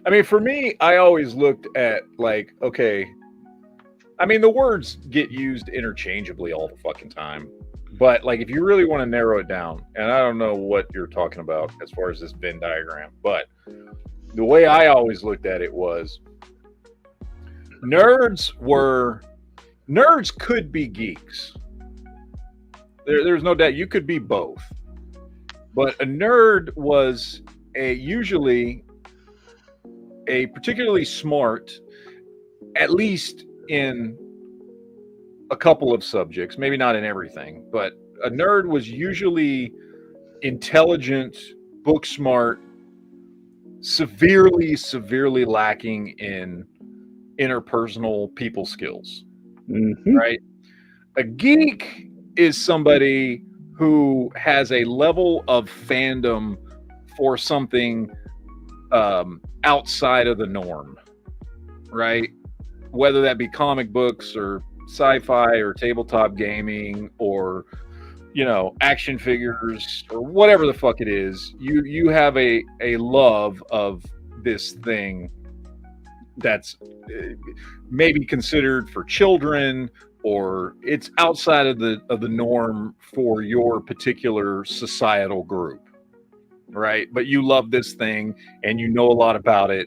I mean, for me, I always looked at, like, okay, I mean, the words get used interchangeably all the fucking time. But, like, if you really want to narrow it down, and I don't know what you're talking about as far as this Venn diagram, but the way I always looked at it was nerds could be geeks. There's no doubt you could be both. But a nerd was usually a particularly smart, at least in a couple of subjects, maybe not in everything, but a nerd was usually intelligent, book smart, severely lacking in interpersonal people skills.
Mm-hmm.
Right? A geek is somebody who has a level of fandom for something outside of the norm, right? Whether that be comic books or sci-fi or tabletop gaming or, action figures or whatever the fuck it is, you have a love of this thing that's maybe considered for children, or it's outside of the norm for your particular societal group, right? But you love this thing and you know a lot about it,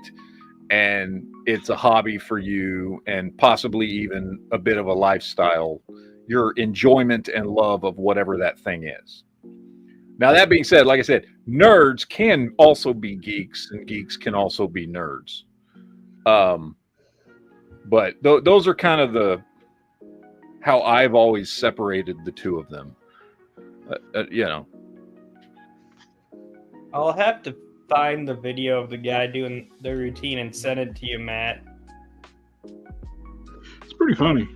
and it's a hobby for you and possibly even a bit of a lifestyle, your enjoyment and love of whatever that thing is. Now, that being said, like I said, nerds can also be geeks and geeks can also be nerds. But those are kind of how I've always separated the two of them.
I'll have to find the video of the guy doing the routine and send it to you, Matt.
It's pretty funny.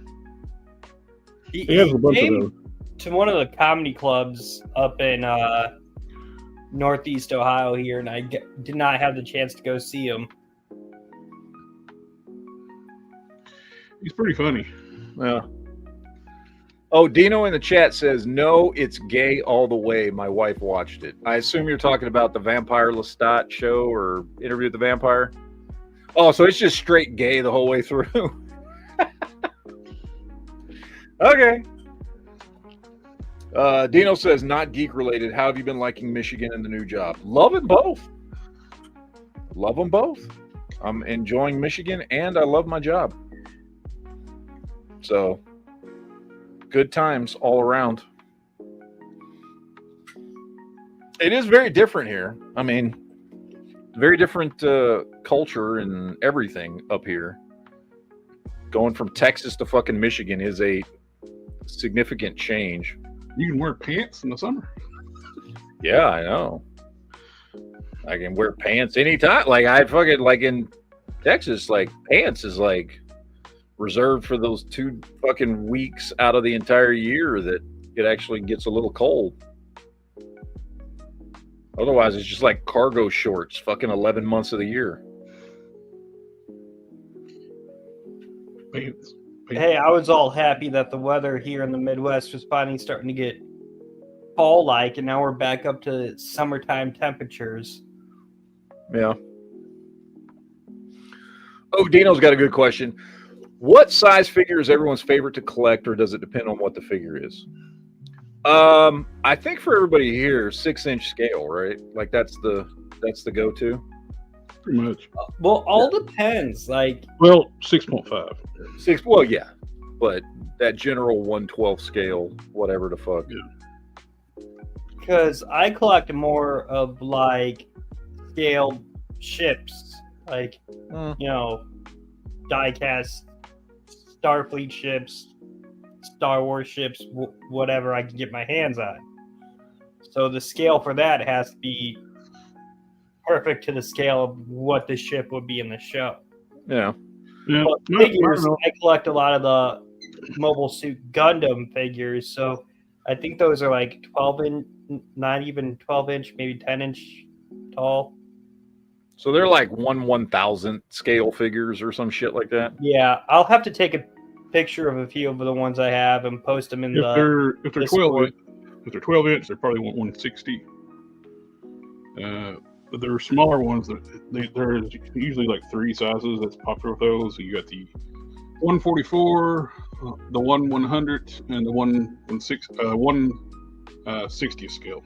He
has a bunch of
came
those.
to one of the comedy clubs up in Northeast Ohio here, and I did not have the chance to go see him.
He's pretty funny.
Yeah. Oh, Dino in the chat says, no, it's gay all the way. My wife watched it. I assume you're talking about the Vampire Lestat show or Interview with the Vampire. Oh, so it's just straight gay the whole way through. Okay. Dino says, not geek related. How have you been liking Michigan and the new job? Loving both. Love them both. I'm enjoying Michigan and I love my job. So, good times all around. It is very different here. I mean, very different culture and everything up here. Going from Texas to fucking Michigan is a significant change.
You can wear pants in the summer.
Yeah, I know. I can wear pants anytime. Like I fucking like in Texas, like pants is like reserved for those 2 fucking weeks out of the entire year that it actually gets a little cold. Otherwise, it's just like cargo shorts, fucking 11 months of the year.
Pants.
Hey, I was all happy that the weather here in the Midwest was finally starting to get fall-like, and now we're back up to summertime temperatures.
Yeah. Oh, Dino's got a good question. What size figure is everyone's favorite to collect, or does it depend on what the figure is? I think for everybody here, 6-inch scale, right? Like that's the go-to.
Pretty much.
Well, all depends. Like,
Well, 6.5.
6. Well, yeah, but that general 1/12 scale, whatever the fuck.
Yeah.
because I collect more of like scaled ships, like you know, die-cast Starfleet ships, Star Wars ships, whatever I can get my hands on. So the scale for that has to be perfect to the scale of what the ship would be in the show.
Yeah.
Yeah.
But figures, I collect a lot of the Mobile Suit Gundam figures, so I think those are like 12-inch, not even 12-inch, maybe 10-inch tall.
So they're like 1/1000th scale figures or some shit like that.
Yeah, I'll have to take a picture of a few of the ones I have and post them in
If
the.
they're 12
Discord.
inch, if they're 12 inch, they probably want 160. But there are smaller ones that there's usually like 3 sizes that's popular with those. So you got the 144, the 1/100, and the 1/60 scale.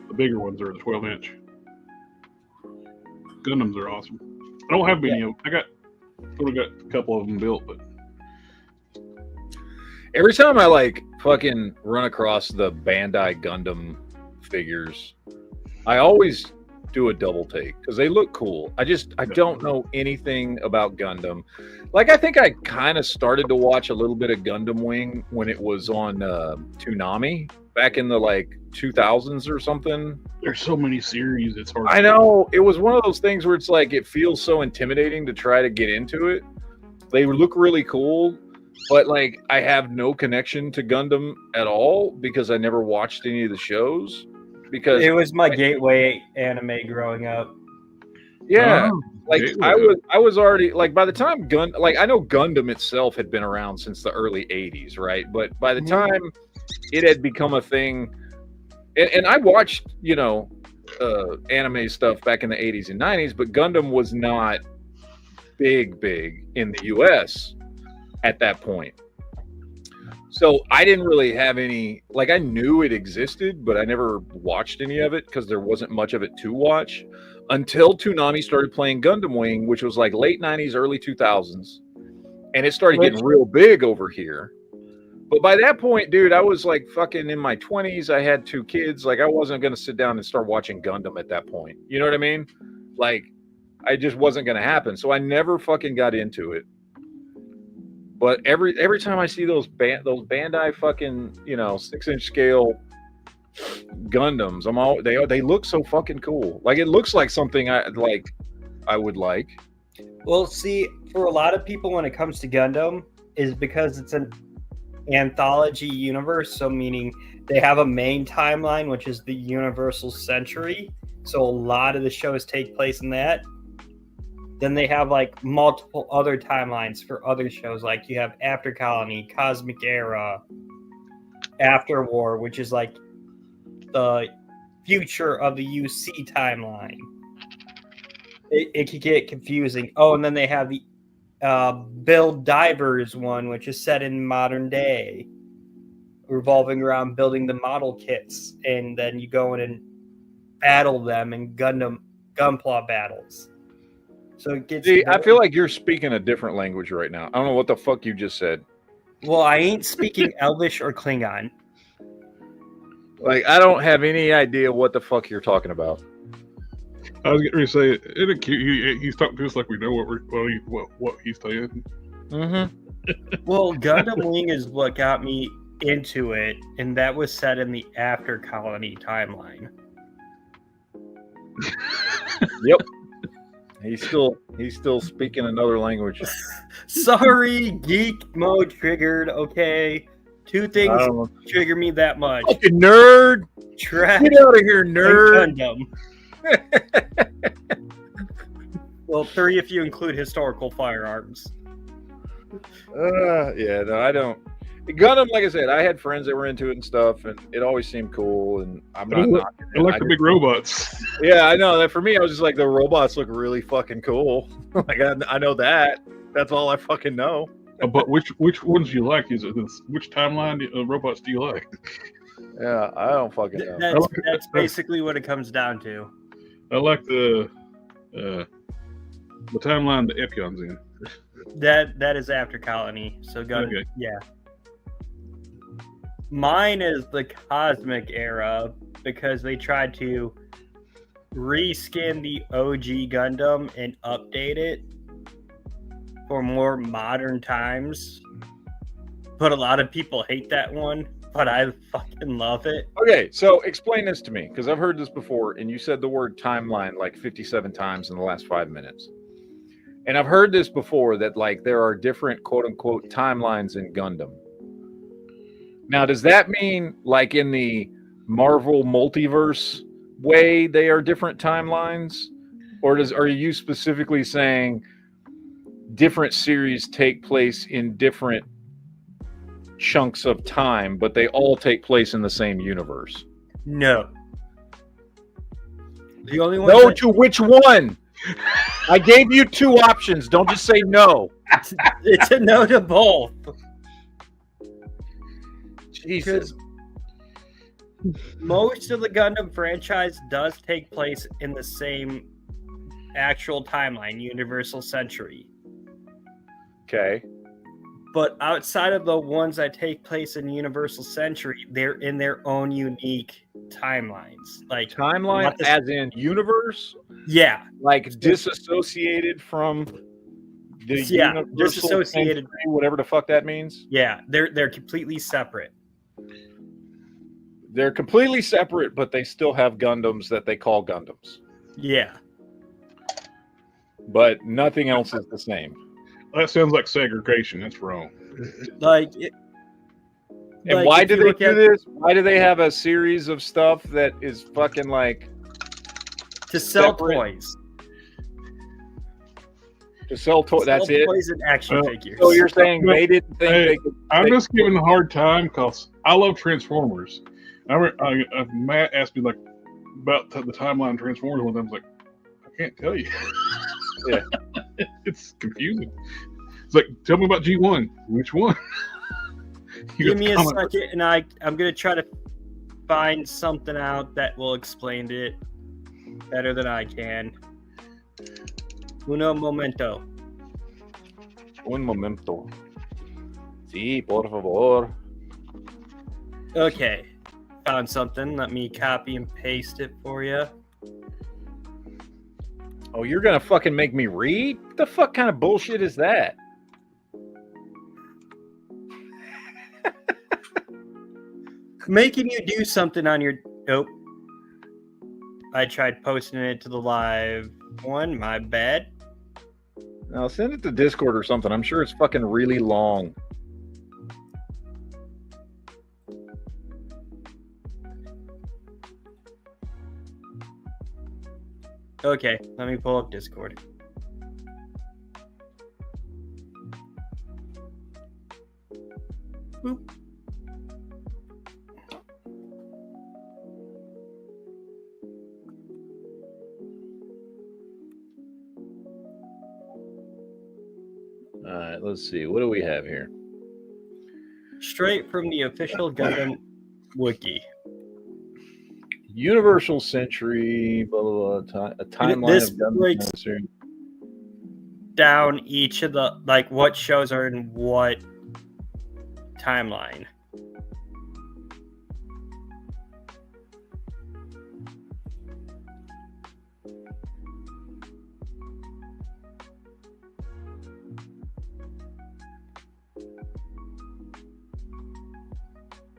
The bigger ones are the 12 inch. Gundams are awesome. I don't have many of them. I got a couple of them built, but
Every time I like fucking run across the Bandai Gundam figures, I always do a double take because they look cool. I don't know anything about Gundam. Like I think I kind of started to watch a little bit of Gundam Wing when it was on Toonami back in the like 2000s or something.
there's so many series. It's hard.
I know it was one of those things where it's like it feels so intimidating to try to get into it. They look really cool, but like I have no connection to Gundam at all because I never watched any of the shows. Because
It was my gateway anime growing up.
yeah,
Oh,
like
gateway.
I was already like by the time I know Gundam itself had been around since the early 80s, right? But by the time it had become a thing, and I watched anime stuff back in the 80s and 90s, but Gundam was not big in the US at that point. So I didn't really have any, like I knew it existed, but I never watched any of it because there wasn't much of it to watch until Toonami started playing Gundam Wing, which was like late 90s, early 2000s. And it started getting real big over here. But by that point, dude, I was like fucking in my 20s. I had 2 kids. Like I wasn't going to sit down and start watching Gundam at that point. You know what I mean? Like I just wasn't going to happen. So I never fucking got into it. But every time I see those Bandai fucking 6-inch scale Gundams, they look so fucking cool. Like it looks like something I would like.
Well, see, for a lot of people, when it comes to Gundam, is because it's an anthology universe. So meaning they have a main timeline, which is the Universal Century. So a lot of the shows take place in that. Then they have like multiple other timelines for other shows. Like you have After Colony, Cosmic Era, After War, which is like the future of the UC timeline. It could get confusing. Oh, and then they have the Build Divers one, which is set in modern day, revolving around building the model kits. And then you go in and battle them in Gunpla battles. So it gets.
See, I feel like you're speaking a different language right now. I don't know what the fuck you just said.
Well, I ain't speaking Elvish or Klingon.
Like, I don't have any idea what the fuck you're talking about.
I was getting ready to say, he's talking to us like we know what he's saying.
Mm-hmm.
Well, Gundam Wing is what got me into it, and that was set in the After Colony timeline.
Yep. He's still speaking another language.
Sorry, geek mode triggered. Okay, two things trigger me that much.
Fucking nerd!
Trash
Get out of here, nerd!
and Gundam. Well, 3 if you include historical firearms.
Yeah, no, I don't. Gundam, like I said, I had friends that were into it and stuff, and it always seemed cool. And I'm not knocking it.
I like the big robots.
Yeah, I know that. For me, I was just like, the robots look really fucking cool. Like I know that. That's all I fucking know.
But which ones do you like? Is it which timeline robots do you like?
Yeah, I don't fucking know.
That's basically what it comes down to.
I like the timeline the Epion's in.
That is After Colony. So
Okay.
Yeah. Mine is the Cosmic Era because they tried to reskin the OG Gundam and update it for more modern times. But a lot of people hate that one, but I fucking love it.
Okay, so explain this to me, because I've heard this before, and you said the word timeline like 57 times in the last 5 minutes. And I've heard this before, that like there are different quote-unquote timelines in Gundam. Now, does that mean like in the Marvel multiverse way they are different timelines? Or are you specifically saying different series take place in different chunks of time, but they all take place in the same universe?
No. The only one.
No to which one? I gave you 2 options. Don't just say no.
It's a no to both.
Jesus.
Most of the Gundam franchise does take place in the same actual timeline, Universal Century.
Okay.
But outside of the ones that take place in Universal Century, they're in their own unique timelines. Like
Timeline as in universe?
Yeah.
Like disassociated from the Universal
disassociated,
Century, whatever the fuck that means?
Yeah, they're completely separate.
They're completely separate, but they still have Gundams that they call Gundams.
Yeah.
But nothing else is the same.
That sounds like segregation. That's wrong.
And why do they do this? Why do they have a series of stuff that is fucking like
to sell
separate?
Toys?
To sell toys. That's it.
Toys and action figures.
So you're saying they didn't think they could?
I'm just giving a hard time because I love Transformers. Matt asked me like about the timeline of Transformers one time. I was like, I can't tell you.
Yeah.
It's confusing. It's like, tell me about G1. Which one?
Give me a second, and I'm gonna try to find something out that will explain it better than I can. Uno momento.
Un momento. Sí, por favor.
Okay, found something. Let me copy and paste it for you.
Oh, you're gonna fucking make me read? What the fuck kind of bullshit is that?
Making you do something on your... Nope. I tried posting it to the live one. My bad.
Now send it to Discord or something. I'm sure it's fucking really long.
Okay, let me pull up Discord. Boop.
All right, let's see. What do we have here?
Straight from the official Gundam wiki.
Universal Century, blah, blah, blah, a timeline
This
of Gundam
breaks
series.
down each of the, like, what shows are in what timeline.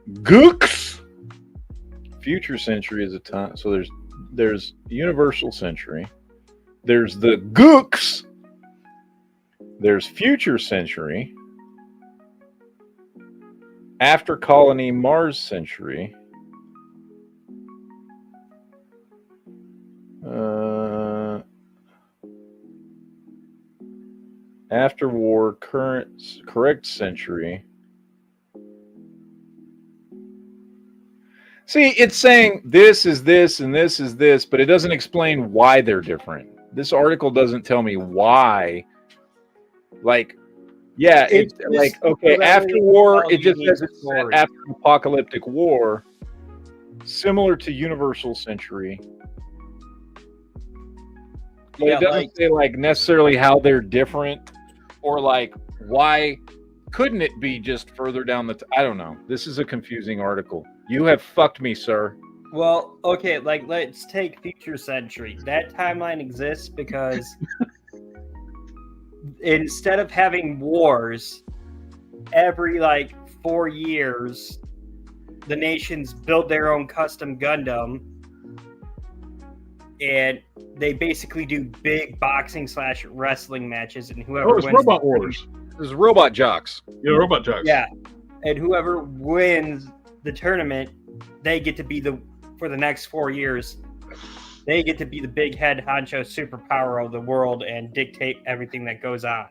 Gooks. Future Century is a time. So there's Universal Century. There's the Gooks. There's Future Century. After Colony Mars Century. After War Correct Century. See, it's saying this is this and this is this, but it doesn't explain why they're different. This article doesn't tell me why. Like, yeah, it's like, okay, after war, it just says it's after apocalyptic war, similar to Universal Century. But it doesn't say like necessarily how they're different, or like why couldn't it be just further down the I don't know. This is a confusing article. You have fucked me, sir.
Well, okay, like let's take Future Century. That timeline exists because instead of having wars every like 4 years, the nations build their own custom Gundam, and they basically do big boxing/wrestling matches, and whoever
it's
wins
Robot Wars.
This is Robot Jocks.
Yeah, Robot Jocks.
Yeah, and whoever wins the tournament, they get to be for the next 4 years, they get to be the big head honcho superpower of the world and dictate everything that goes on.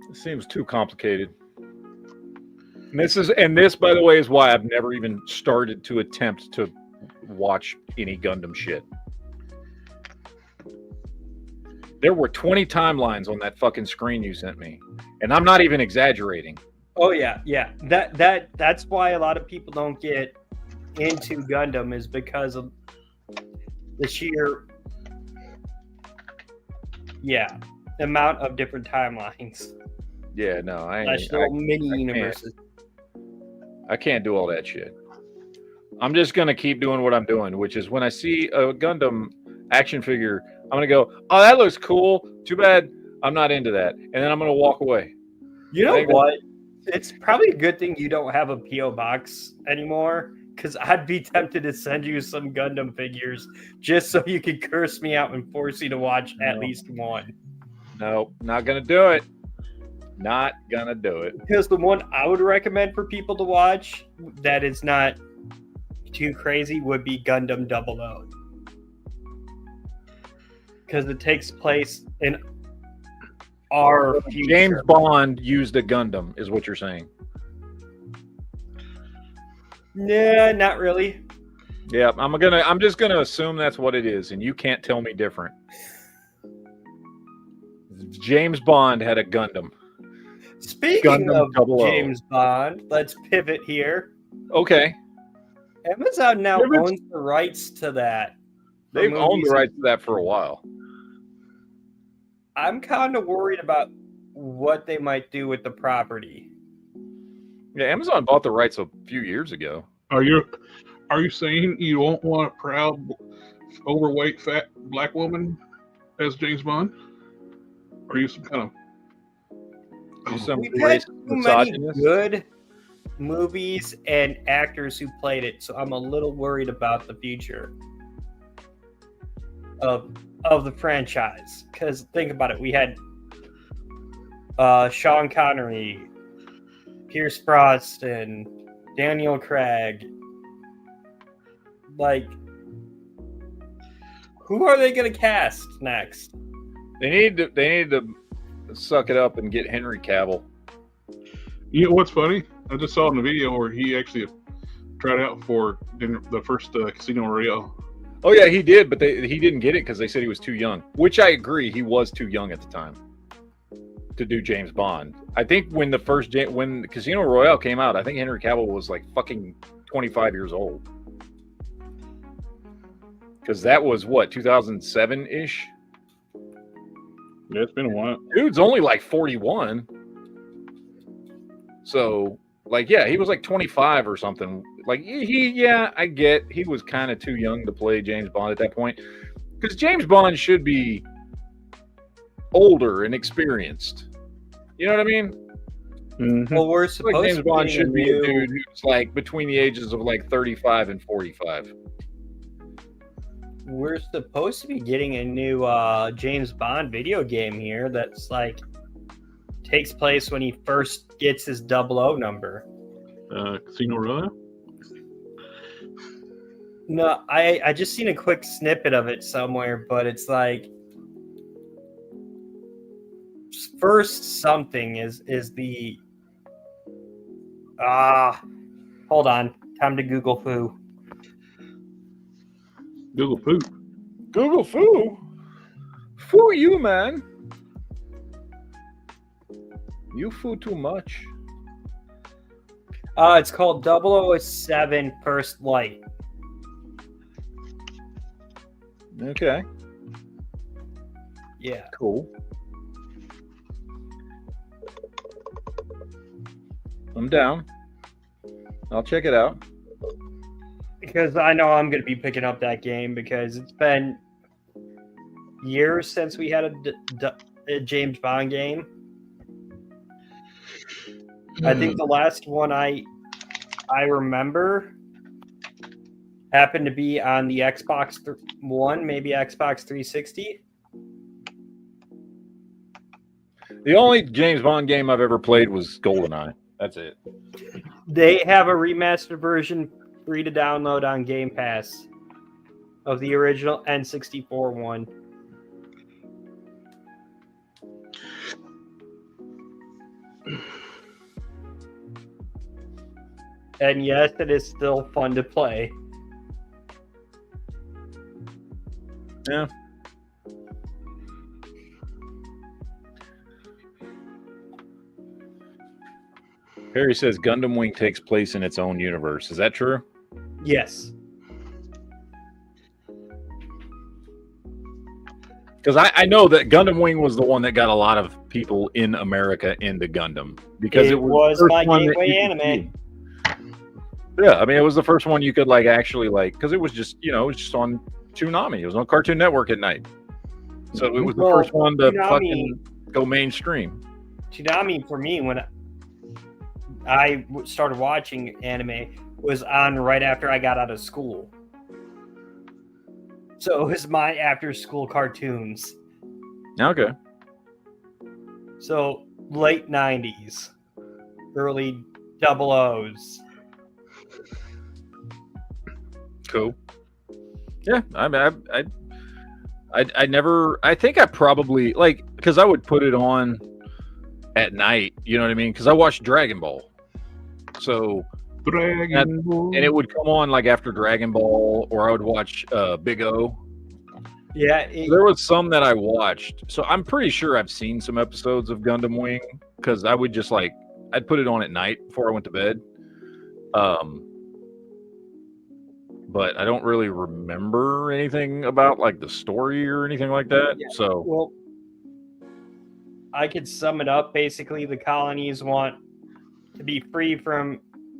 It seems too complicated. And this, by the way, is why I've never even started to attempt to watch any Gundam shit. There were 20 timelines on that fucking screen you sent me, and I'm not even exaggerating.
Oh yeah. That's why a lot of people don't get into Gundam, is because of the sheer amount of different timelines.
Yeah, no,
Mini universes.
I can't do all that shit. I'm just gonna keep doing what I'm doing, which is when I see a Gundam action figure, I'm gonna go, "Oh, that looks cool. Too bad I'm not into that," and then I'm gonna walk away.
You know what? It's probably a good thing you don't have a P.O. box anymore, because I'd be tempted to send you some Gundam figures just so you could curse me out and force you to watch at least one.
No, not gonna do it. Not gonna do it.
Because the one I would recommend for people to watch that is not too crazy would be Gundam 00. Because it takes place in our future.
James Bond used a Gundam, is what you're saying.
Nah, not really.
Yeah, I'm just gonna assume that's what it is, and you can't tell me different. James Bond had a Gundam.
Speaking
Gundam
of
00.
James Bond, let's pivot here.
Okay.
Amazon now owns the rights to that.
They've owned the rights to that for a while.
I'm kind of worried about what they might do with the property.
Yeah, Amazon bought the rights a few years ago.
Are you saying you don't want a proud, overweight, fat black woman as James Bond? Or are you some kind of
We've had too many good movies and actors who played it, so I'm a little worried about the future of the franchise. Because think about it, we had Sean Connery, Pierce Brosnan, Daniel Craig. Like, who are they going to cast next?
They need to suck it up and get Henry Cavill.
You know what's funny? I just saw in the video where he actually tried out for the first Casino Royale.
Oh yeah, he did, but he didn't get it because they said he was too young. Which I agree, he was too young at the time to do James Bond. I think when when Casino Royale came out, I think Henry Cavill was like fucking 25 years old. Because that was what, 2007-ish?
Yeah, it's been a while.
Dude's only like 41. So, like, yeah, he was like 25 or something. Like, I get he was kind of too young to play James Bond at that point. Because James Bond should be older and experienced. You know what I mean? Mhm.
Well, we're
Like
supposed
James
to be
Bond
getting a
should be a
new.
dude who's like between the ages of like 35 and 45.
We're supposed to be getting a new James Bond video game here that's like takes place when he first gets his 00 number.
Casino Royale.
No, I just seen a quick snippet of it somewhere, but it's like first something is the hold on, time to Google foo.
Google Poop.
Google foo. Foo you, man. You foo too much.
It's called 007 First Light.
Okay,
Yeah.
cool. I'm down. I'll check it out.
Because I know I'm going to be picking up that game because it's been years since we had a James Bond game. I think the last one I remember happened to be on the Xbox One, maybe Xbox 360.
The only James Bond game I've ever played was GoldenEye. That's it.
They have a remastered version free to download on Game Pass of the original N64 one. And yes, it is still fun to play.
Yeah. Perry says Gundam Wing takes place in its own universe. Is that true?
Yes.
Because I know that Gundam Wing was the one that got a lot of people in America into Gundam because it was the first
my
one that
gateway
you could
anime.
see. Yeah, I mean, it was the first one you could like actually like because it was just it was just on Toonami. It was on Cartoon Network at night, so it was the
Well,
first one to
Toonami-
fucking go mainstream.
Toonami for me when I started watching anime was on right after I got out of school. So it was my after school cartoons.
Okay.
So late 90s, early 00s.
Cool. Yeah, I mean, I never. I think I probably like because I would put it on at night. You know what I mean? Because I watched Dragon Ball, so
Dragon Ball.
and it would come on like after Dragon Ball, or I would watch Big O.
Yeah,
There was some that I watched, so I'm pretty sure I've seen some episodes of Gundam Wing because I would just like I'd put it on at night before I went to bed. But I don't really remember anything about like the story or anything like that.
Yeah.
So
well, I could sum it up. Basically, the colonies want to be free from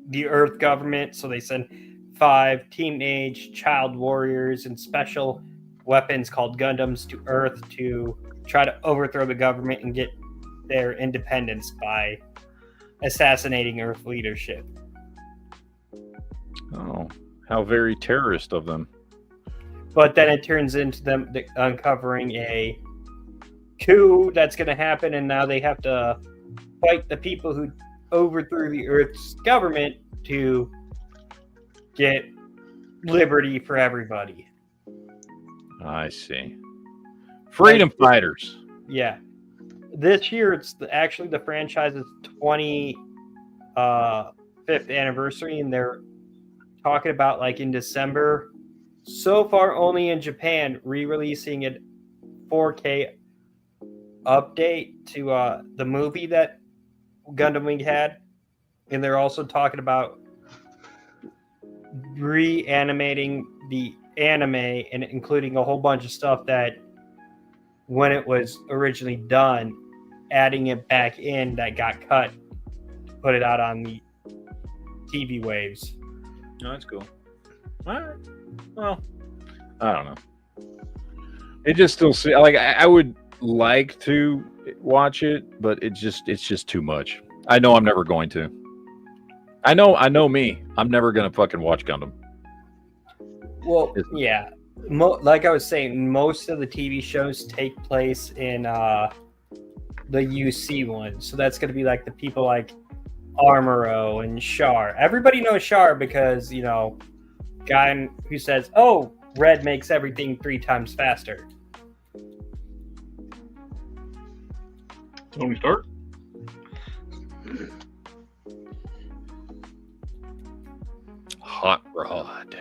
the Earth government, so they send 5 teenage child warriors and special weapons called Gundams to Earth to try to overthrow the government and get their independence by assassinating Earth leadership.
oh, how very terrorist of them.
But then it turns into them uncovering a coup that's going to happen, and now they have to fight the people who overthrew the Earth's government to get liberty for everybody.
I see. Freedom fighters.
Yeah. This year, it's actually the franchise's 25th anniversary, and they're talking about like in December. So far, only in Japan, re-releasing a 4K update to the movie that Gundam Wing had, and they're also talking about reanimating the anime and including a whole bunch of stuff that when it was originally done, adding it back in that got cut to put it out on the TV waves.
Oh, that's cool. All right. Well, I don't know. It just still I would like to watch it, but it's just too much. I know I'm never going to. I know me. I'm never gonna fucking watch Gundam.
Well, yeah. Like I was saying, most of the TV shows take place in the UC one. So that's going to be like the people like Armoro and Char. Everybody knows Char because, you know, guy who says, oh, red makes everything 3 times faster.
Tony Stark.
Hot Rod.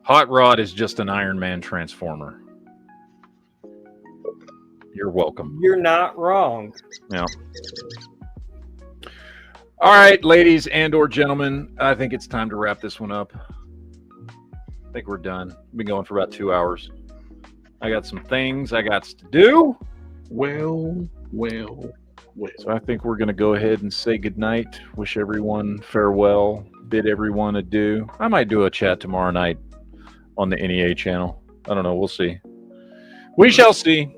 Hot Rod is just an Iron Man transformer. You're welcome.
You're not wrong.
Yeah. All right, ladies and/or gentlemen, I think it's time to wrap this one up. I think we're done. We've been going for about 2 hours. I got some things I got to do.
Well.
So I think we're going to go ahead and say goodnight. Wish everyone farewell. Bid everyone adieu. I might do a chat tomorrow night on the NEA channel. I don't know. We'll see. We shall see.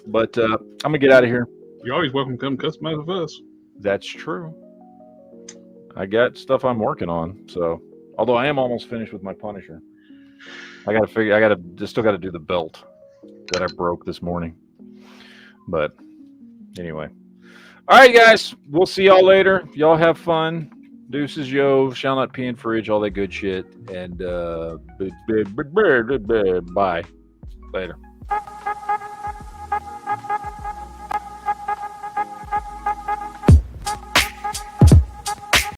But I'm going to get out of here.
You're always welcome to come customize with us.
That's true. I got stuff I'm working on. So, although I am almost finished with my Punisher, still got to do the belt that I broke this morning. But anyway. All right, guys. We'll see y'all later. Y'all have fun. Deuces, yo. Shall not pee in fridge. All that good shit. And bye. Later.